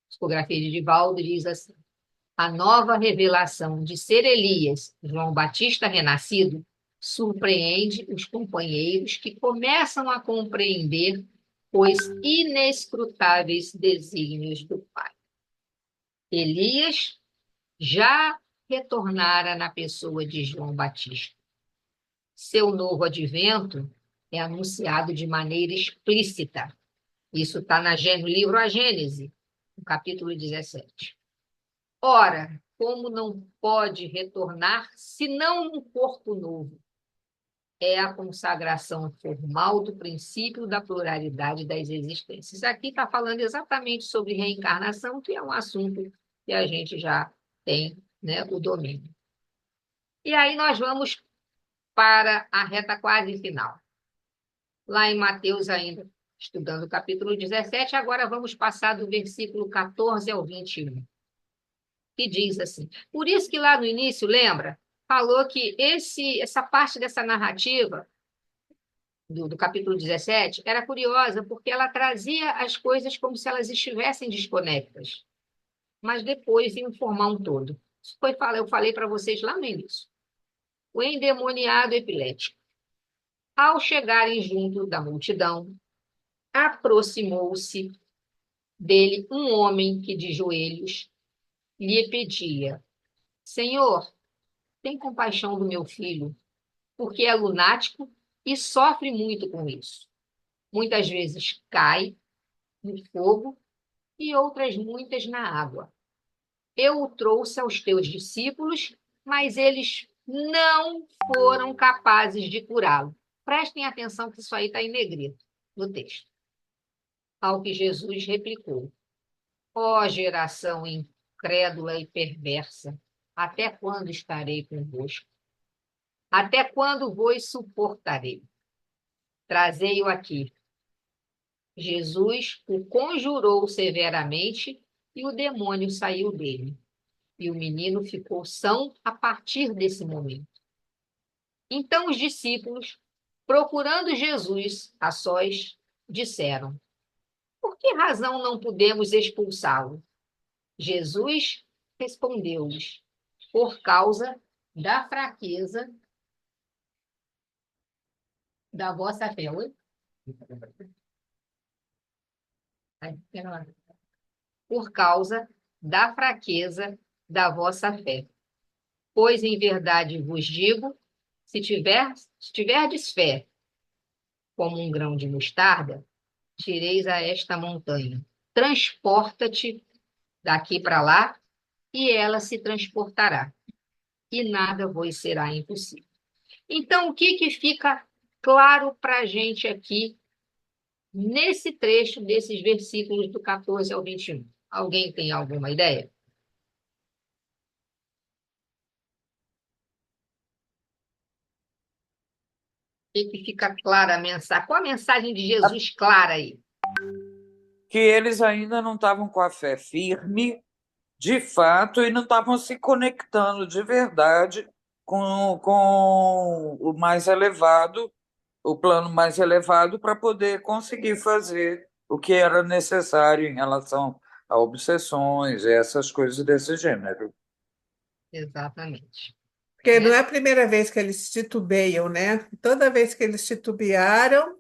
psicografia de Divaldo, diz assim: a nova revelação de ser Elias, João Batista renascido, surpreende os companheiros que começam a compreender os inescrutáveis desígnios do Pai. Elias já retornara na pessoa de João Batista. Seu novo advento é anunciado de maneira explícita. Isso está no livro A Gênese, no capítulo 17. Ora, como não pode retornar senão um corpo novo? é a consagração formal do princípio da pluralidade das existências. Aqui está falando exatamente sobre reencarnação, que é um assunto que a gente já tem, né, o domínio. E aí nós vamos para a reta quase final. Lá em Mateus ainda, estudando o capítulo 17, agora vamos passar do versículo 14 ao 21, que diz assim: por isso que lá no início, lembra? Falou que essa parte dessa narrativa do capítulo 17 era curiosa, porque ela trazia as coisas como se elas estivessem desconectas, mas depois iam formar um todo. Isso eu falei para vocês lá no início. O endemoniado epilético, ao chegarem junto da multidão, aproximou-se dele um homem que de joelhos lhe pedia: Senhor, tem compaixão do meu filho, porque é lunático e sofre muito com isso. Muitas vezes cai no fogo e outras muitas na água. Eu o trouxe aos teus discípulos, mas eles não foram capazes de curá-lo. Prestem atenção que isso aí está em negrito no texto. Ao que Jesus replicou: ó geração incrédula e perversa, até quando estarei convosco? Até quando vos suportarei? Trazei-o aqui. Jesus o conjurou severamente e o demônio saiu dele. E o menino ficou são a partir desse momento. Então os discípulos, procurando Jesus a sós, disseram: por que razão não podemos expulsá-lo? Jesus respondeu-lhes: por causa da fraqueza da vossa fé. Oi? Por causa da fraqueza da vossa fé. Pois em verdade vos digo, se tiverdes fé como um grão de mostarda, direis a esta montanha: transporta-te daqui para lá, e ela se transportará, e nada vos será impossível. Então, o que fica claro para a gente aqui, nesse trecho desses versículos do 14 ao 21? Alguém tem alguma ideia? O que fica clara a mensagem? Qual a mensagem de Jesus clara aí? Que eles ainda não estavam com a fé firme, de fato, e não estavam se conectando de verdade com o mais elevado, o plano mais elevado, para poder conseguir fazer o que era necessário em relação a obsessões e essas coisas desse gênero. Exatamente. Porque não é a primeira vez que eles titubeiam, né? Toda vez que eles titubearam,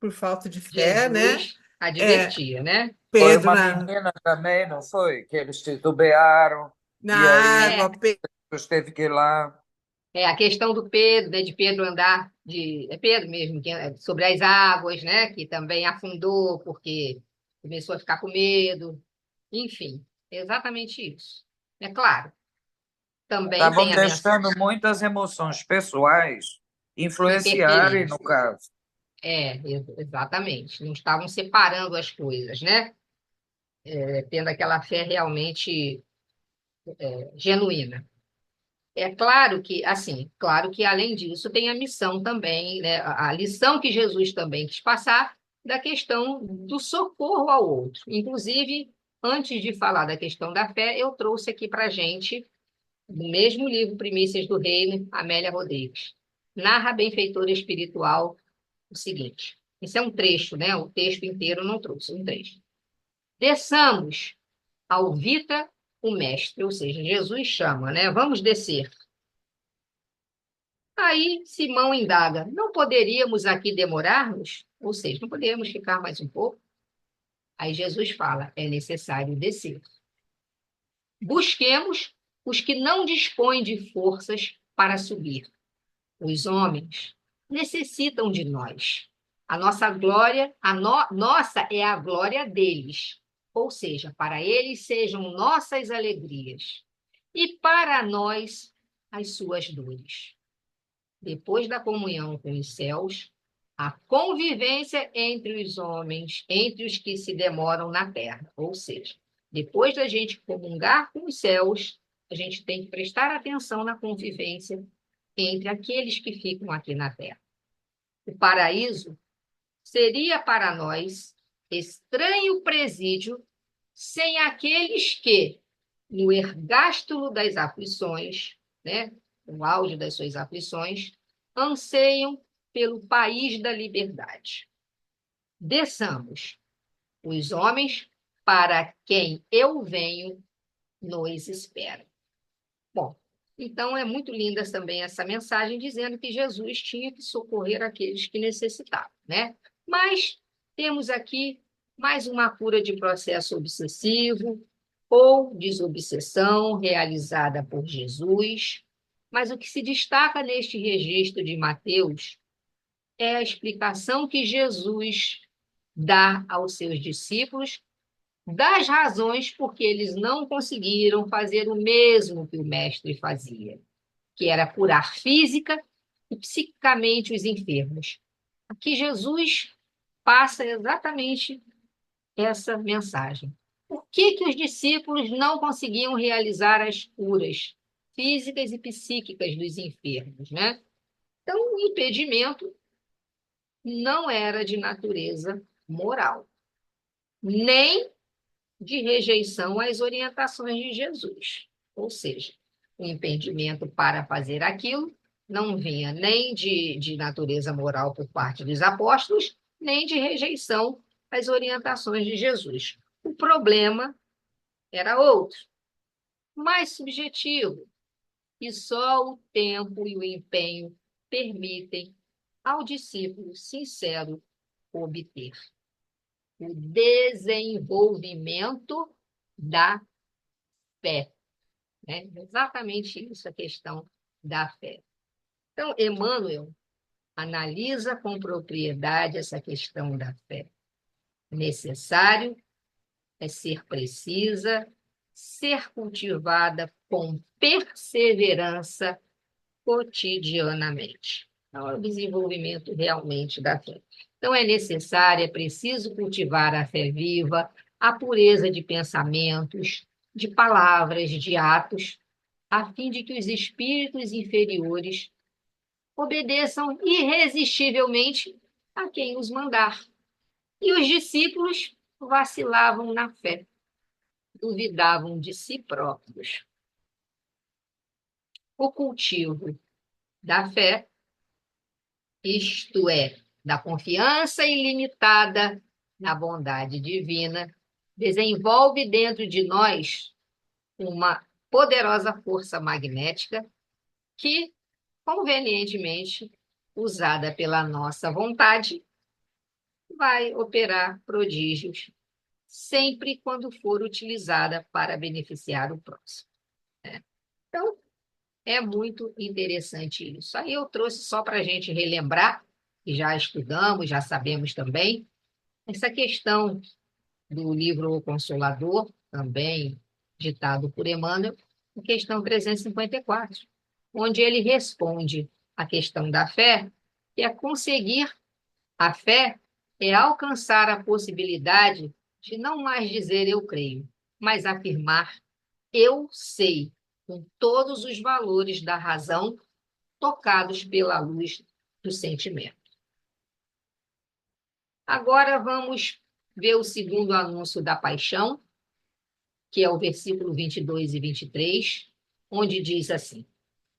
por falta de fé, né? Jesus advertia, né? Foi Pedro uma menina também, não foi? Que eles titubearam, e na aí água, Jesus teve que ir lá. A questão do Pedro, né, de Pedro andar é Pedro mesmo, sobre as águas, né, que também afundou porque começou a ficar com medo. Enfim, é exatamente isso. É claro, também Estavam tem a mensagem deixando muitas emoções pessoais influenciarem interferir. no caso. Exatamente. Não estavam separando as coisas, né? Tendo aquela fé realmente genuína. É claro que, assim, claro que além disso tem a missão também, né? A lição que Jesus também quis passar da questão do socorro ao outro. Inclusive, antes de falar da questão da fé, eu trouxe aqui para a gente, no mesmo livro Primícias do Reino, Amélia Rodrigues. Narra a benfeitora espiritual o seguinte. Isso é um trecho, né? O texto inteiro eu não trouxe, um trecho. Desçamos ao Vita o Mestre, ou seja, Jesus chama, né? Vamos descer. Aí Simão indaga: não poderíamos aqui demorar-nos? Ou seja, não poderíamos ficar mais um pouco? Aí Jesus fala: é necessário descer. Busquemos os que não dispõem de forças para subir. Os homens necessitam de nós. A nossa glória, nossa é a glória deles. Ou seja, para eles sejam nossas alegrias. E para nós, as suas dores. depois da comunhão com os céus, a convivência entre os homens, entre os que se demoram na terra. Ou seja, depois da gente comungar com os céus, a gente tem que prestar atenção na convivência entre aqueles que ficam aqui na terra. O paraíso seria para nós estranho presídio sem aqueles que, no ergástulo das aflições, né, no auge das suas aflições, anseiam pelo país da liberdade. Desçamos, os homens para quem eu venho nos esperam. Bom, então é muito linda também essa mensagem dizendo que Jesus tinha que socorrer aqueles que necessitavam, né? Mas temos aqui mais uma cura de processo obsessivo ou desobsessão realizada por Jesus. Mas o que se destaca neste registro de Mateus é a explicação que Jesus dá aos seus discípulos das razões por que eles não conseguiram fazer o mesmo que o mestre fazia, que era curar física e psiquicamente os enfermos. Aqui Jesus passa exatamente essa mensagem. Por que os discípulos não conseguiam realizar as curas físicas e psíquicas dos enfermos, né? Então, o impedimento não era de natureza moral, nem de rejeição às orientações de Jesus. Ou seja, o impedimento para fazer aquilo não vinha nem de natureza moral por parte dos apóstolos, nem de rejeição às orientações de Jesus. O problema era outro, mais subjetivo, e só o tempo e o empenho permitem ao discípulo sincero obter o desenvolvimento da fé. Né? Exatamente isso, a questão da fé. Então, Emmanuel analisa com propriedade essa questão da fé. Necessário é ser precisa, ser cultivada com perseverança cotidianamente. Então, é o desenvolvimento realmente da fé. Então, é necessário, é preciso cultivar a fé viva, a pureza de pensamentos, de palavras, de atos, a fim de que os espíritos inferiores obedeçam irresistivelmente a quem os mandar. E os discípulos vacilavam na fé, duvidavam de si próprios. O cultivo da fé, isto é, da confiança ilimitada na bondade divina, desenvolve dentro de nós uma poderosa força magnética que, convenientemente usada pela nossa vontade, vai operar prodígios sempre quando for utilizada para beneficiar o próximo. Né? Então, é muito interessante isso. Aí eu trouxe só para a gente relembrar, que já estudamos, já sabemos também, essa questão do livro O Consolador, também ditado por Emmanuel, a questão 354, onde ele responde à questão da fé, que é conseguir a fé, é alcançar a possibilidade de não mais dizer eu creio, mas afirmar eu sei, com todos os valores da razão tocados pela luz do sentimento. Agora vamos ver o segundo anúncio da paixão, que é o versículo 22 e 23, onde diz assim: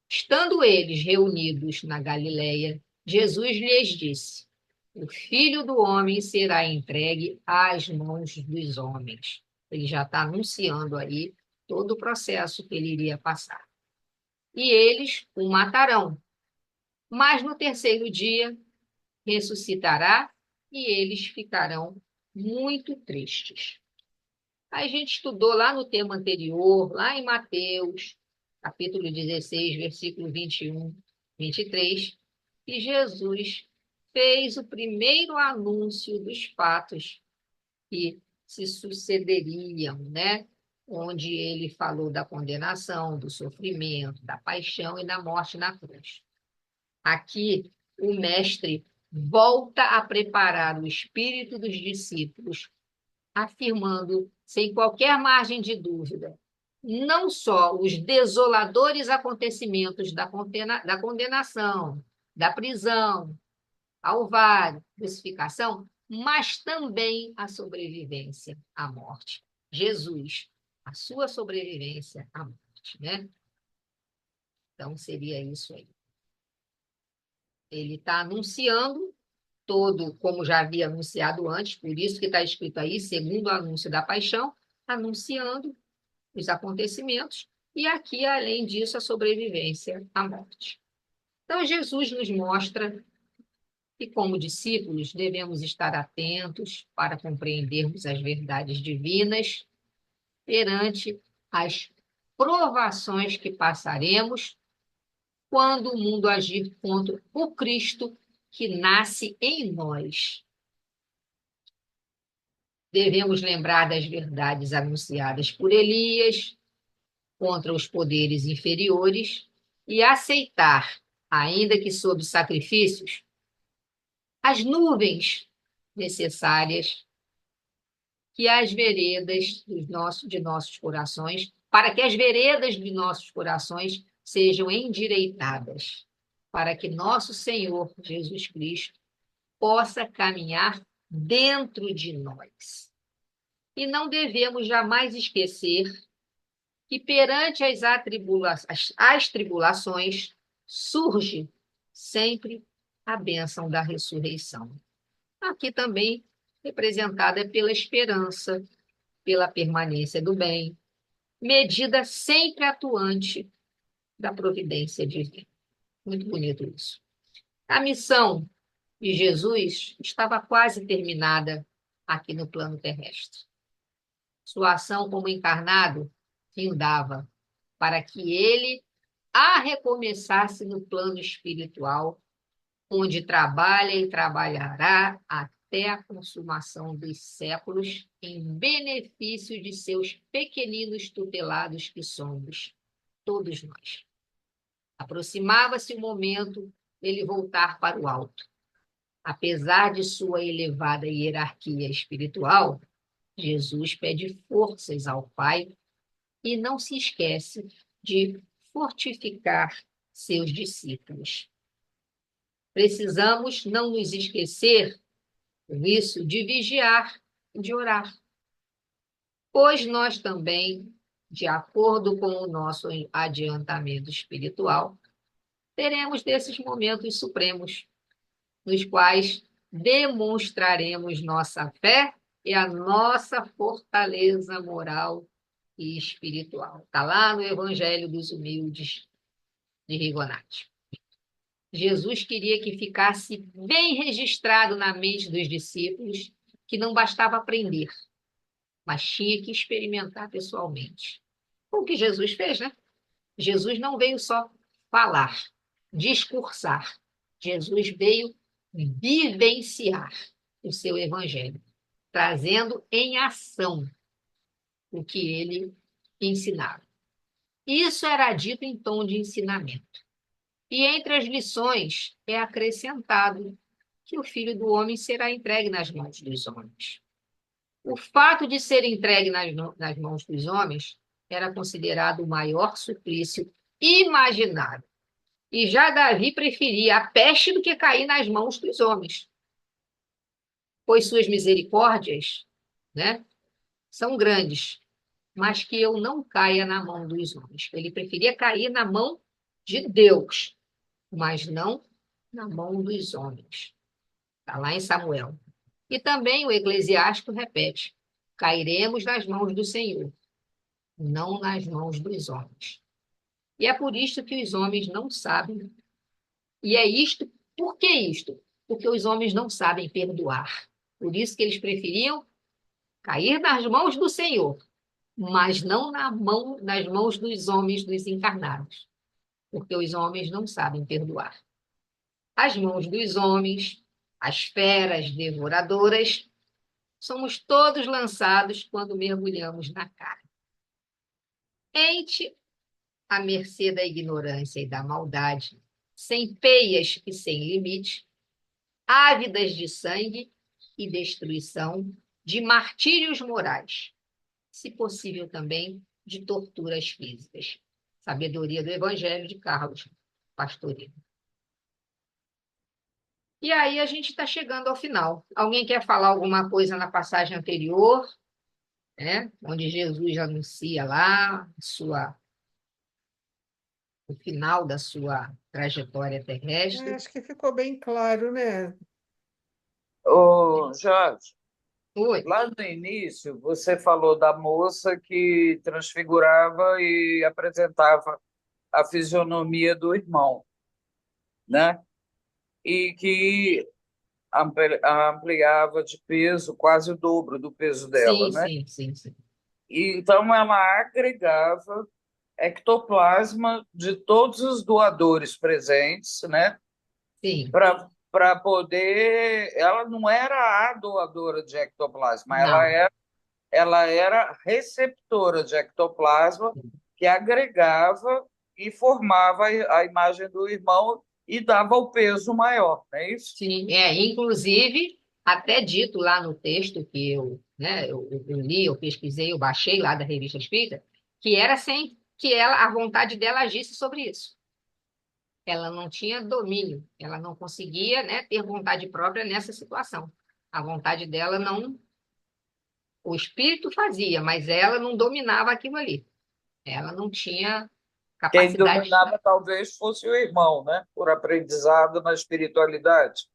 estando eles reunidos na Galileia, Jesus lhes disse: o Filho do Homem será entregue às mãos dos homens. Ele já está anunciando aí todo o processo que ele iria passar. E eles o matarão, mas no terceiro dia ressuscitará e eles ficarão muito tristes. A gente estudou lá no tema anterior, lá em Mateus, capítulo 16, versículo 21, 23, que Jesus fez o primeiro anúncio dos fatos que se sucederiam, né? Onde ele falou da condenação, do sofrimento, da paixão e da morte na cruz. Aqui, o mestre volta a preparar o espírito dos discípulos, afirmando, sem qualquer margem de dúvida, não só os desoladores acontecimentos da condenação, da prisão, Calvário, crucificação, mas também a sobrevivência à morte. Jesus, a sua sobrevivência à morte, né? Então, seria isso aí. Ele está anunciando todo, como já havia anunciado antes, por isso que está escrito aí, segundo o anúncio da paixão, anunciando os acontecimentos, e aqui, além disso, a sobrevivência à morte. Então, Jesus nos mostra que, como discípulos, devemos estar atentos para compreendermos as verdades divinas perante as provações que passaremos quando o mundo agir contra o Cristo que nasce em nós. Devemos lembrar das verdades anunciadas por Elias contra os poderes inferiores e aceitar, ainda que sob sacrifícios, as nuvens necessárias que as veredas de nossos corações, para que as veredas de nossos corações sejam endireitadas, para que nosso Senhor Jesus Cristo possa caminhar dentro de nós. E não devemos jamais esquecer que perante as tribulações surge sempre a bênção da ressurreição. Aqui também representada pela esperança, pela permanência do bem, medida sempre atuante da providência divina. Muito bonito isso. A missão de Jesus estava quase terminada aqui no plano terrestre. Sua ação como encarnado findava para que ele a recomeçasse no plano espiritual, onde trabalha e trabalhará até a consumação dos séculos em benefício de seus pequeninos tutelados que somos, todos nós. Aproximava-se o momento dele voltar para o alto. Apesar de sua elevada hierarquia espiritual, Jesus pede forças ao Pai e não se esquece de fortificar seus discípulos. Precisamos não nos esquecer, por isso, de vigiar e de orar. Pois nós também, de acordo com o nosso adiantamento espiritual, teremos desses momentos supremos, nos quais demonstraremos nossa fé e a nossa fortaleza moral e espiritual. Está lá no Evangelho dos Humildes, de Rigonati. Jesus queria que ficasse bem registrado na mente dos discípulos que não bastava aprender, mas tinha que experimentar pessoalmente. O que Jesus fez, né? Jesus não veio só falar, discursar. Jesus veio vivenciar o seu evangelho, trazendo em ação o que ele ensinava. Isso era dito em tom de ensinamento. E entre as lições é acrescentado que o Filho do Homem será entregue nas mãos dos homens. O fato de ser entregue nas mãos dos homens era considerado o maior suplício imaginável. E já Davi preferia a peste do que cair nas mãos dos homens, pois suas misericórdias, né, são grandes, mas que eu não caia na mão dos homens. Ele preferia cair na mão de Deus, mas não na mão dos homens. Está lá em Samuel. E também o Eclesiástico repete: cairemos nas mãos do Senhor, não nas mãos dos homens. E é por isto que os homens não sabem. E é isto, por que isto? Porque os homens não sabem perdoar. Por isso que eles preferiam cair nas mãos do Senhor, mas não nas mãos dos homens desencarnados. Porque os homens não sabem perdoar. As mãos dos homens, as feras devoradoras, somos todos lançados quando mergulhamos na carne. Ente à mercê da ignorância e da maldade, sem peias e sem limite, ávidas de sangue e destruição, de martírios morais, se possível também de torturas físicas. Sabedoria do Evangelho de Carlos Pastorino. E aí a gente está chegando ao final. Alguém quer falar alguma coisa na passagem anterior, né? Onde Jesus anuncia lá o final da sua trajetória terrestre? Acho que ficou bem claro, né? Ô, Jorge, Oi. lá no início você falou da moça que transfigurava e apresentava a fisionomia do irmão, né? E que ampliava de peso quase o dobro do peso dela, Sim, né? sim, sim, sim. E, então ela agregava ectoplasma de todos os doadores presentes, né? Sim, Para poder. Ela não era a doadora de ectoplasma, não. ela era receptora de ectoplasma que agregava e formava a imagem do irmão e dava o peso maior, não é isso? Sim, inclusive, até dito lá no texto que eu li, eu pesquisei, eu baixei lá da Revista Espírita, que era sem que a vontade dela agisse sobre isso. Ela não tinha domínio, ela não conseguia, né, ter vontade própria nessa situação. A vontade dela não, o espírito fazia, mas ela não dominava aquilo ali. Ela não tinha Quem capacidade. dominava talvez fosse o irmão, né? Por aprendizado na espiritualidade.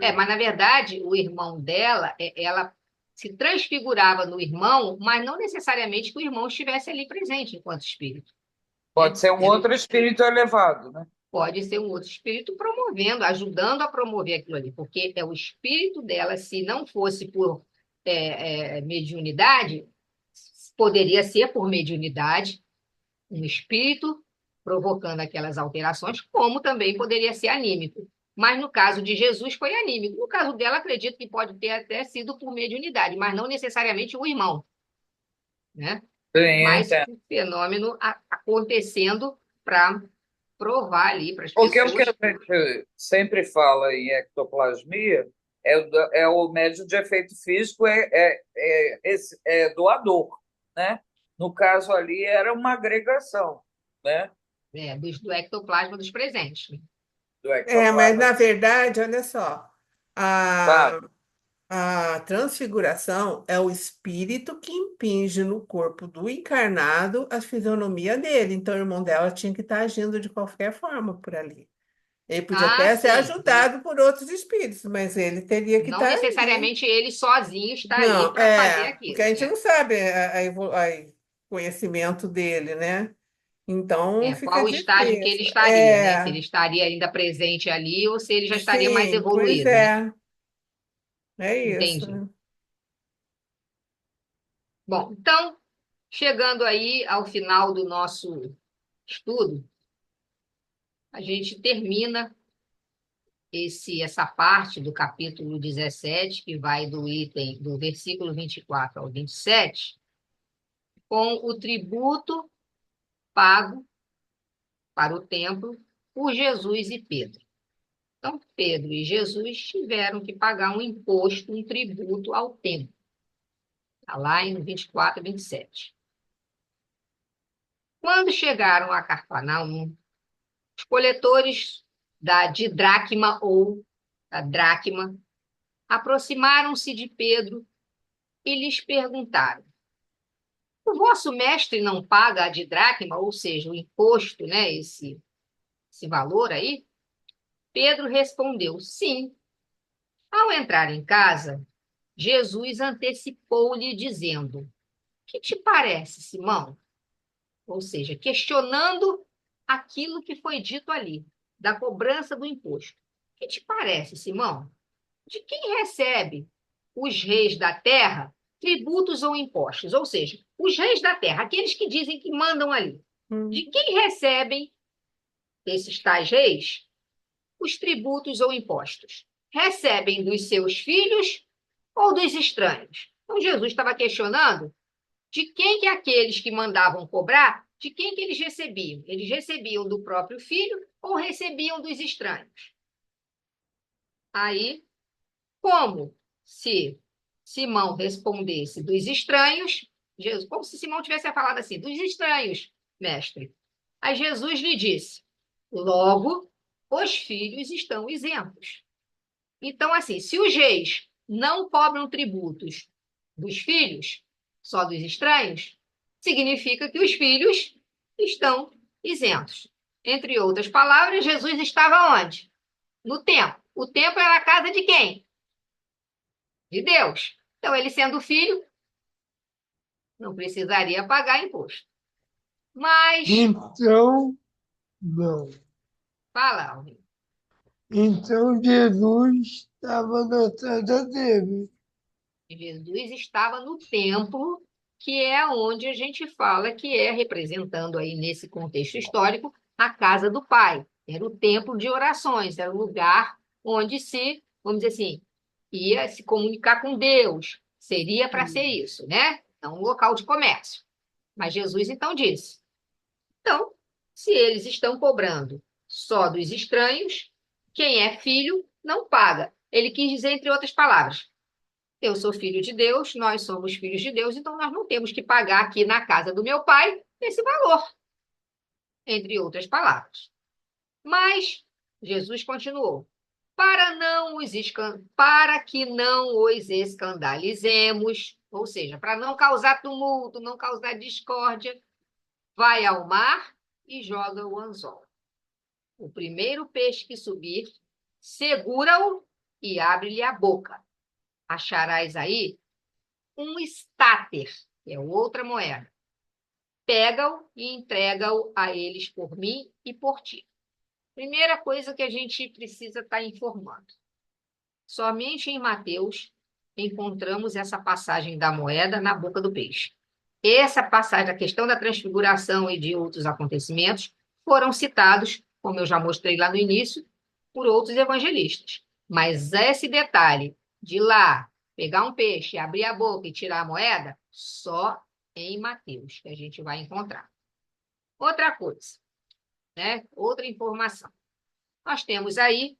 Mas na verdade, o irmão dela, ela se transfigurava no irmão, mas não necessariamente que o irmão estivesse ali presente enquanto espírito, Pode né? ser um outro espírito elevado, né? Pode ser um outro espírito promovendo, ajudando a promover aquilo ali, porque é o espírito dela, se não fosse por mediunidade, poderia ser por mediunidade, um espírito provocando aquelas alterações, como também poderia ser anímico. Mas no caso de Jesus foi anímico. No caso dela, acredito que pode ter até sido por mediunidade, mas não necessariamente o irmão, né? Sim, eu Mas entendo. o fenômeno acontecendo para provar ali para as Porque o que a pessoas. gente sempre fala em ectoplasmia é o médium de efeito físico é doador, né? No caso ali era uma agregação, né? Do ectoplasma dos presentes, né? Do Mas ectoplasma. na verdade, olha só, Tá. a, a transfiguração é o espírito que impinge no corpo do encarnado a fisionomia dele. Então, o irmão dela tinha que estar agindo de qualquer forma por ali. Ele podia Ah, até ser sim. ajudado por outros espíritos, mas ele teria que Não estar ali. necessariamente ele sozinho está ali Não, para fazer porque aquilo, a gente né? não sabe conhecimento dele, né? Então fica Qual o estágio que ele difícil. estaria, né? Se ele estaria ainda presente ali ou se ele já estaria mais Sim, pois evoluído, né? é isso, Entendi. né? Bom, então, chegando aí ao final do nosso estudo, a gente termina essa parte do capítulo 17, que vai do versículo 24 ao 27, com o tributo pago para o templo por Jesus e Pedro. Então, Pedro e Jesus tiveram que pagar um imposto, um tributo ao templo. Está lá em 24 e 27. Quando chegaram a Cafarnaum, os coletores da didracma ou da dracma aproximaram-se de Pedro e lhes perguntaram: o vosso mestre não paga a didracma, ou seja, o imposto, né, esse valor aí? Pedro respondeu: sim. Ao entrar em casa, Jesus antecipou-lhe, dizendo: que te parece, Simão? Ou seja, questionando aquilo que foi dito ali, da cobrança do imposto. Que te parece, Simão? De quem recebe os reis da terra tributos ou impostos? Ou seja, os reis da terra, aqueles que dizem que mandam ali. De quem recebem esses tais reis os tributos ou impostos? Recebem dos seus filhos ou dos estranhos? Então, Jesus estava questionando de quem que aqueles que mandavam cobrar De quem que eles recebiam? Eles recebiam do próprio filho ou recebiam dos estranhos? Aí, como se Simão respondesse dos estranhos, Jesus, como se Simão tivesse falado assim, dos estranhos, mestre. Aí Jesus lhe disse, logo, os filhos estão isentos. Então, assim, se os reis não cobram tributos dos filhos, só dos estranhos, significa que os filhos estão isentos. Entre outras palavras, Jesus estava onde? No templo. O templo era a casa de quem? De Deus. Então, ele sendo filho, não precisaria pagar imposto. Mas, Então, não. fala, Alvin. Então Jesus estava na casa dele. Jesus estava no templo, que é onde a gente fala que é, representando aí nesse contexto histórico, a casa do Pai. Era o templo de orações, era o lugar onde se, vamos dizer assim, ia se comunicar com Deus. Seria para ser isso, né? Não um local de comércio. Mas Jesus então disse: então, se eles estão cobrando só dos estranhos, quem é filho não paga. Ele quis dizer, entre outras palavras, eu sou filho de Deus, nós somos filhos de Deus, então nós não temos que pagar aqui na casa do meu pai esse valor, entre outras palavras. Mas Jesus continuou: para que não os escandalizemos, ou seja, para não causar tumulto, não causar discórdia, vai ao mar e joga o anzol. O primeiro peixe que subir, segura-o e abre-lhe a boca. Acharás aí um estáter, que é outra moeda. Pega-o e entrega-o a eles por mim e por ti. Primeira coisa que a gente precisa estar informando. Somente em Mateus encontramos essa passagem da moeda na boca do peixe. Essa passagem, a questão da transfiguração e de outros acontecimentos, foram citados, como eu já mostrei lá no início, por outros evangelistas. Mas esse detalhe de ir lá, pegar um peixe, abrir a boca e tirar a moeda, só em Mateus que a gente vai encontrar. Outra coisa, né? Outra informação. Nós temos aí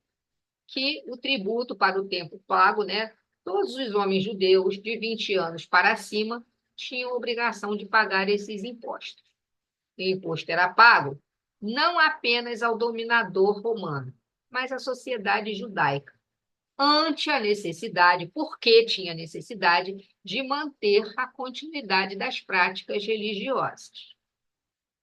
que o tributo para o tempo pago, né? Todos os homens judeus de 20 anos para cima tinham obrigação de pagar esses impostos. O imposto era pago não apenas ao dominador romano, mas à sociedade judaica, ante a necessidade, porque tinha necessidade de manter a continuidade das práticas religiosas.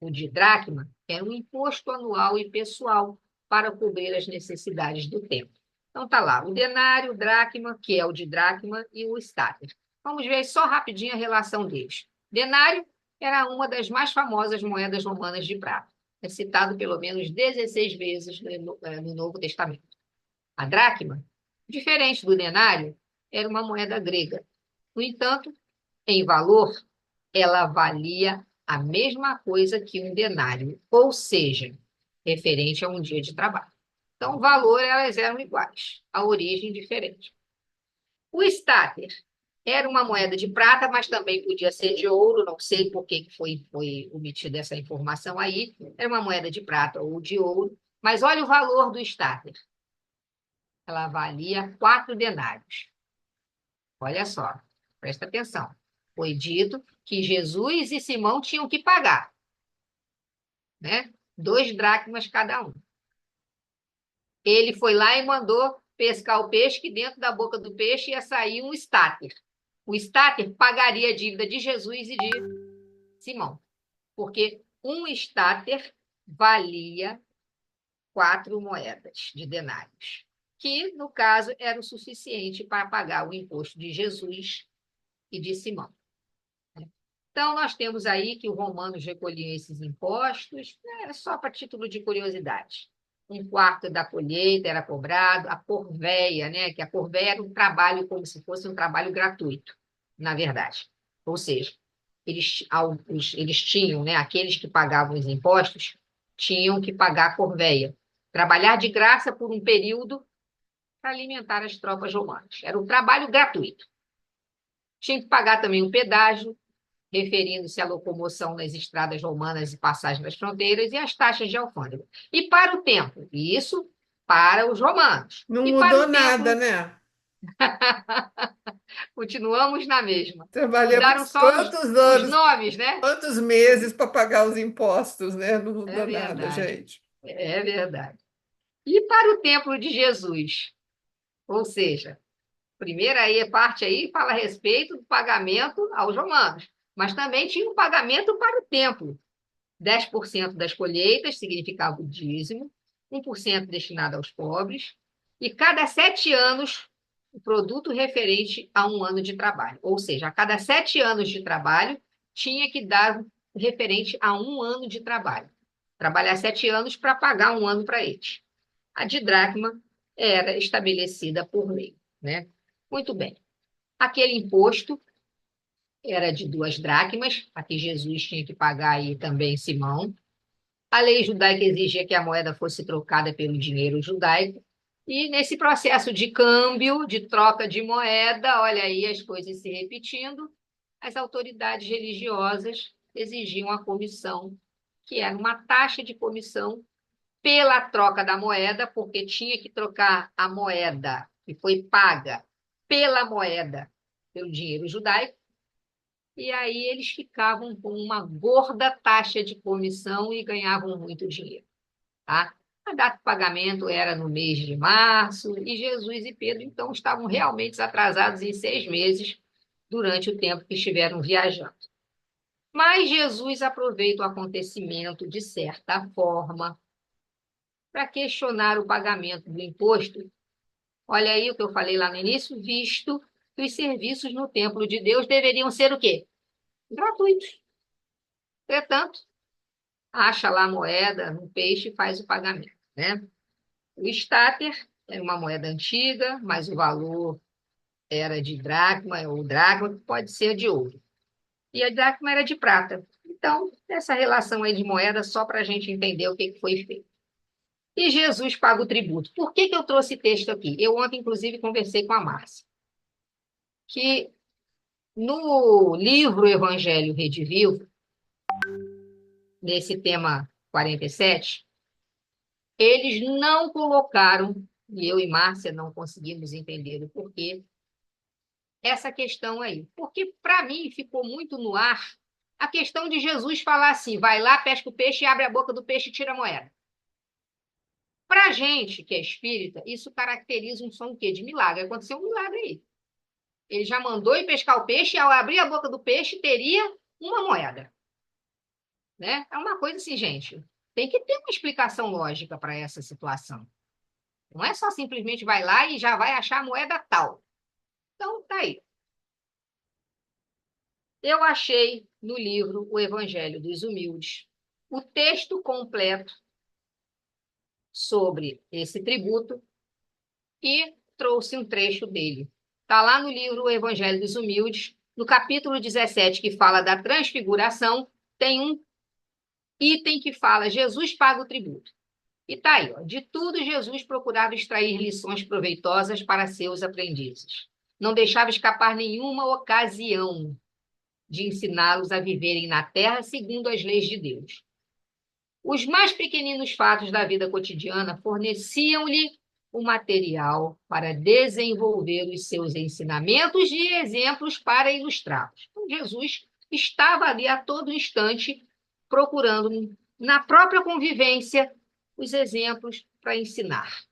O de dracma era um imposto anual e pessoal para cobrir as necessidades do templo. Então está lá, o denário, o dracma, que é o de dracma, e o estáter. Vamos ver só rapidinho a relação deles. Denário era uma das mais famosas moedas romanas de prata. É citado pelo menos 16 vezes no Novo Testamento. A dracma, diferente do denário, era uma moeda grega. No entanto, em valor, ela valia a mesma coisa que um denário, ou seja, referente a um dia de trabalho. Então, o valor, elas eram iguais, a origem diferente. O estáter era uma moeda de prata, mas também podia ser de ouro, não sei por que foi omitida essa informação aí, era uma moeda de prata ou de ouro, mas olha o valor do estáter. Ela valia 4 denários. Olha só, presta atenção. Foi dito que Jesus e Simão tinham que pagar, né? 2 dracmas cada um. Ele foi lá e mandou pescar o peixe, que dentro da boca do peixe ia sair um estáter. O estáter pagaria a dívida de Jesus e de Simão, porque um estáter valia 4 moedas de denários, que, no caso, era o suficiente para pagar o imposto de Jesus e de Simão. Então, nós temos aí que os romanos recolhiam esses impostos, só para título de curiosidade. 1/4 da colheita era cobrado, a corvéia, né? Que a corvéia era um trabalho como se fosse um trabalho gratuito, na verdade. Ou seja, eles tinham, né? Aqueles que pagavam os impostos tinham que pagar a corvéia. Trabalhar de graça por um período para alimentar as tropas romanas. Era um trabalho gratuito. Tinha que pagar também um pedágio, referindo-se à locomoção nas estradas romanas e passagem das fronteiras, e às taxas de alfândega. E para o templo, isso para os romanos. Não E para mudou o nada, templo, né? continuamos na mesma. Mudaram Trabalhamos só quantos os anos, nomes, né? quantos meses para pagar os impostos, né? Não É mudou nada, verdade, gente. é verdade. E para o templo de Jesus, ou seja, primeira aí, parte aí fala a respeito do pagamento aos romanos, mas também tinha um pagamento para o templo. 10% das colheitas significava o dízimo, 1% destinado aos pobres, e cada 7 anos, o produto referente a um ano de trabalho. Ou seja, a cada 7 anos de trabalho, tinha que dar referente a um ano de trabalho. Trabalhar 7 anos para pagar um ano para eles. A didracma era estabelecida por lei, né? Muito bem. Aquele imposto era de 2 dracmas, a que Jesus tinha que pagar aí também Simão. A lei judaica exigia que a moeda fosse trocada pelo dinheiro judaico. E nesse processo de câmbio, de troca de moeda, olha aí as coisas se repetindo, as autoridades religiosas exigiam a comissão, que era uma taxa de comissão pela troca da moeda, porque tinha que trocar a moeda que foi paga pela moeda, pelo dinheiro judaico, e aí eles ficavam com uma gorda taxa de comissão e ganhavam muito dinheiro, tá? A data de pagamento era no mês de março, e Jesus e Pedro, então, estavam realmente atrasados em 6 meses durante o tempo que estiveram viajando. Mas Jesus aproveita o acontecimento de certa forma para questionar o pagamento do imposto. Olha aí o que eu falei lá no início, visto que os serviços no templo de Deus deveriam ser o quê? Gratuitos. Entretanto, acha lá a moeda no peixe e faz o pagamento, né? O estáter é uma moeda antiga, mas o valor era de dracma, ou dracma, que pode ser de ouro. E a dracma era de prata. Então, essa relação aí de moeda, só para a gente entender o que foi feito. E Jesus paga o tributo. Por que eu trouxe texto aqui? Eu ontem, inclusive, conversei com a Márcia, que no livro Evangelho Redivivo, nesse tema 47, eles não colocaram, e eu e Márcia não conseguimos entender o porquê, essa questão aí. Porque, para mim, ficou muito no ar a questão de Jesus falar assim, vai lá, pesca o peixe, abre a boca do peixe e tira a moeda. Para a gente que é espírita, isso caracteriza um som quê? De milagre. Aconteceu um milagre aí. Ele já mandou ir pescar o peixe, e ao abrir a boca do peixe, teria uma moeda. Né? É uma coisa assim, gente, tem que ter uma explicação lógica para essa situação. Não é só simplesmente vai lá e já vai achar a moeda tal. Então, tá aí. Eu achei no livro O Evangelho dos Humildes o texto completo sobre esse tributo e trouxe um trecho dele. Está lá no livro O Evangelho dos Humildes, no capítulo 17, que fala da transfiguração, tem um item que fala Jesus paga o tributo. E está aí, ó, de tudo Jesus procurava extrair lições proveitosas para seus aprendizes. Não deixava escapar nenhuma ocasião de ensiná-los a viverem na terra segundo as leis de Deus. Os mais pequeninos fatos da vida cotidiana forneciam-lhe o material para desenvolver os seus ensinamentos e exemplos para ilustrá-los. Então, Jesus estava ali a todo instante procurando, na própria convivência, os exemplos para ensinar.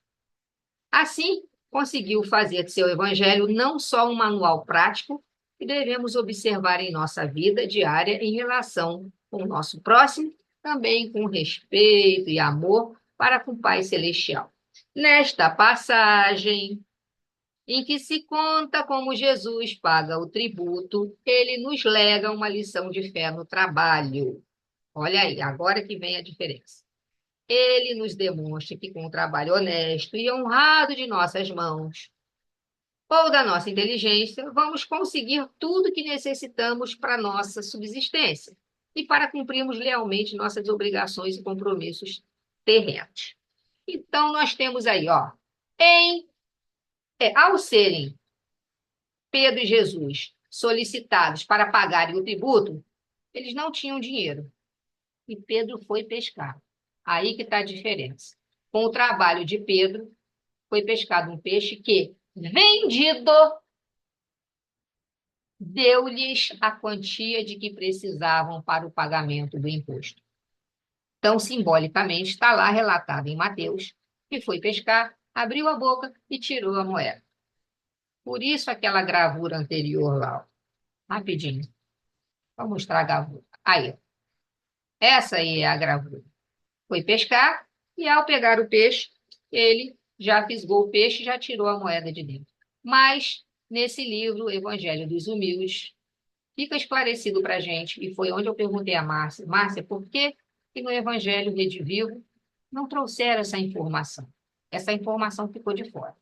Assim, conseguiu fazer de seu evangelho não só um manual prático que devemos observar em nossa vida diária em relação com o nosso próximo, também com respeito e amor para com o Pai Celestial. Nesta passagem, em que se conta como Jesus paga o tributo, ele nos lega uma lição de fé no trabalho. Olha aí, agora que vem a diferença. Ele nos demonstra que com o trabalho honesto e honrado de nossas mãos, ou da nossa inteligência, vamos conseguir tudo que necessitamos para nossa subsistência e para cumprirmos lealmente nossas obrigações e compromissos terrenos. Então, nós temos aí, ó, ao serem Pedro e Jesus solicitados para pagarem o tributo, eles não tinham dinheiro. E Pedro foi pescar. Aí que está a diferença. Com o trabalho de Pedro, foi pescado um peixe que, vendido, deu-lhes a quantia de que precisavam para o pagamento do imposto. Então, simbolicamente, está lá relatado em Mateus, que foi pescar, abriu a boca e tirou a moeda. Por isso, aquela gravura anterior lá, ó. Rapidinho. Vou mostrar a gravura. Aí, ó. Essa aí é a gravura. Foi pescar e, ao pegar o peixe, ele já fisgou o peixe e já tirou a moeda de dentro. Mas, nesse livro, Evangelho dos Humildes, fica esclarecido para a gente, e foi onde eu perguntei a Márcia, Márcia, por que no Evangelho Rede Vivo não trouxeram essa informação? Essa informação ficou de fora.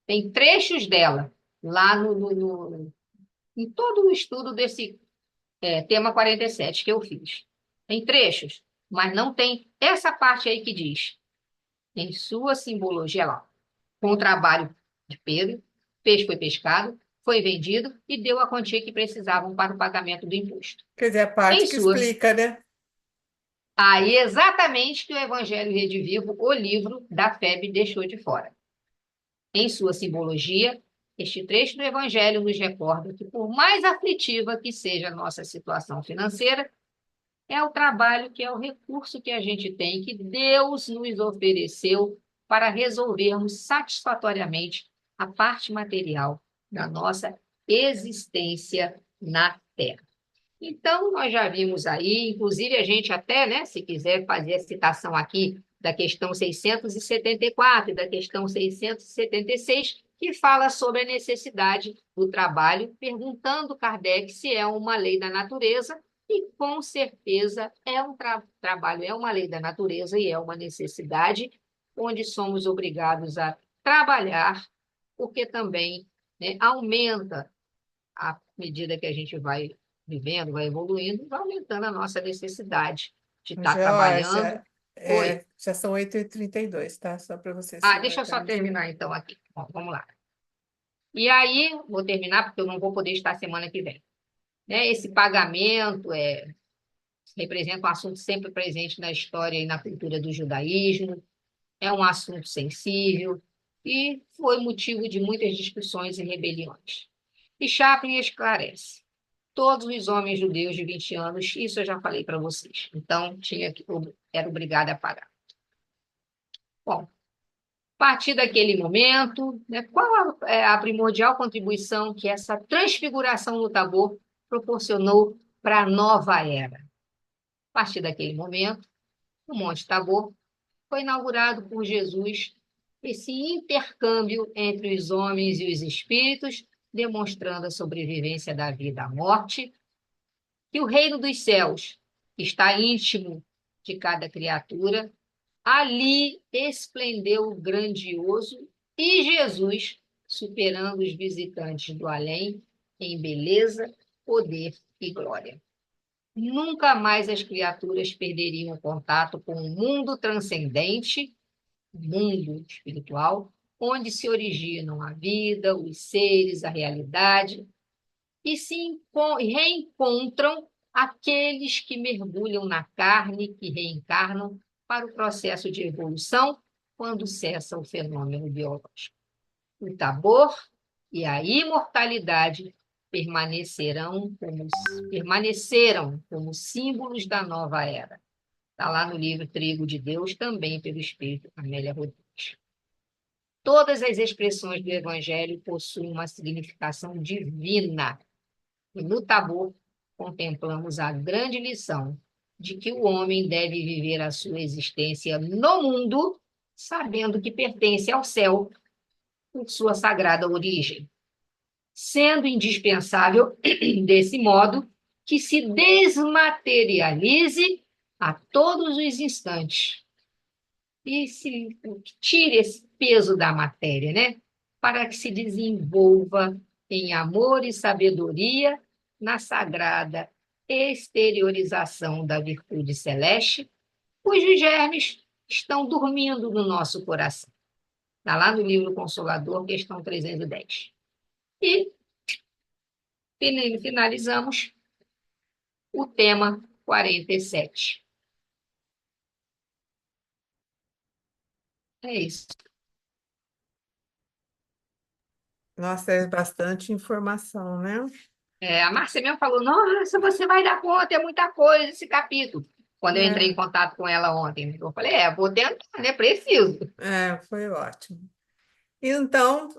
Tem trechos dela lá em todo o estudo desse tema 47 que eu fiz. Tem trechos, mas não tem essa parte aí que diz, em sua simbologia lá, com o trabalho de Pedro, peixe foi pescado, foi vendido e deu a quantia que precisavam para o pagamento do imposto. Quer dizer, a parte Em que suas... explica, né? Aí, exatamente que o Evangelho Rede Vivo, o livro da FEB, deixou de fora. Em sua simbologia, este trecho do Evangelho nos recorda que, por mais aflitiva que seja a nossa situação financeira, é o trabalho que é o recurso que a gente tem, que Deus nos ofereceu para resolvermos satisfatoriamente a parte material da nossa existência na Terra. Então, nós já vimos aí, inclusive a gente até, né, se quiser fazer a citação aqui da questão 674 e da questão 676, que fala sobre a necessidade do trabalho, perguntando Kardec se é uma lei da natureza, e com certeza é um trabalho, é uma lei da natureza e é uma necessidade, onde somos obrigados a trabalhar, porque também, né, aumenta à medida que a gente vai vivendo, vai evoluindo, vai aumentando a nossa necessidade de estar trabalhando. Oi. Já são 8h32, tá? Só para você Deixa eu só simultaneizar. terminar então aqui. Bom, vamos lá. E aí, vou terminar porque eu não vou poder estar semana que vem. Né? Esse pagamento representa um assunto sempre presente na história e na cultura do judaísmo, é um assunto sensível e foi motivo de muitas discussões e rebeliões. E Chaplin esclarece. Todos os homens judeus de 20 anos, isso eu já falei para vocês. Então, era obrigada a pagar. Bom, a partir daquele momento, né, qual é a primordial contribuição que essa transfiguração no Tabor proporcionou para a nova era? A partir daquele momento, o Monte Tabor foi inaugurado por Jesus esse intercâmbio entre os homens e os espíritos, demonstrando a sobrevivência da vida à morte, que o reino dos céus está íntimo de cada criatura, ali esplendeu o grandioso e Jesus, superando os visitantes do além em beleza, poder e glória. Nunca mais as criaturas perderiam contato com o mundo transcendente, o mundo espiritual, onde se originam a vida, os seres, a realidade, e se reencontram aqueles que mergulham na carne, que reencarnam para o processo de evolução quando cessa o fenômeno biológico. O Tabor e a imortalidade permaneceram como símbolos da nova era. Está lá no livro Trigo de Deus, também pelo Espírito Amélia Rodrigues. Todas as expressões do Evangelho possuem uma significação divina. E no Tabor, contemplamos a grande lição de que o homem deve viver a sua existência no mundo, sabendo que pertence ao céu por sua sagrada origem, sendo indispensável, desse modo, que se desmaterialize a todos os instantes e se tire esse peso da matéria, né? Para que se desenvolva em amor e sabedoria na sagrada exteriorização da virtude celeste, cujos germes estão dormindo no nosso coração. Está lá no livro Consolador, questão 310. E finalizamos o tema 47. É isso. Nossa, é bastante informação, né? A Márcia mesmo falou, nossa, você vai dar conta, é muita coisa esse capítulo. Quando eu entrei em É, contato com ela ontem, eu falei, vou tentar, né? Preciso. foi ótimo. Então,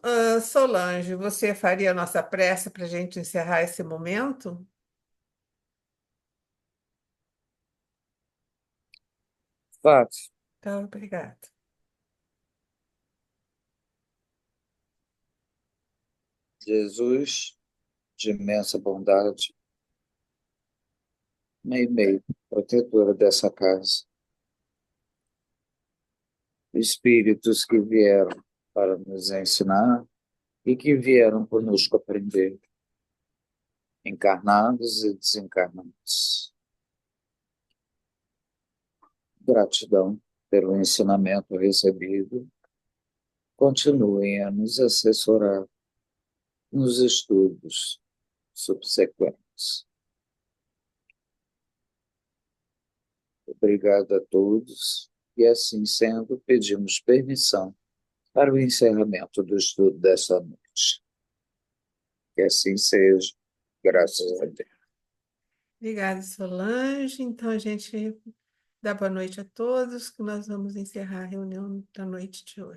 Solange, você faria a nossa prece para a gente encerrar esse momento? Fácil. Então, obrigada. Jesus, de imensa bondade, meio, protetora dessa casa. Espíritos que vieram para nos ensinar e que vieram conosco aprender, encarnados e desencarnados. Gratidão pelo ensinamento recebido. Continuem a nos assessorar nos estudos subsequentes. Obrigado a todos e, assim sendo, pedimos permissão para o encerramento do estudo dessa noite. Que assim seja, graças a Deus. Obrigada, Solange. Então, a gente dá boa noite a todos, que nós vamos encerrar a reunião da noite de hoje.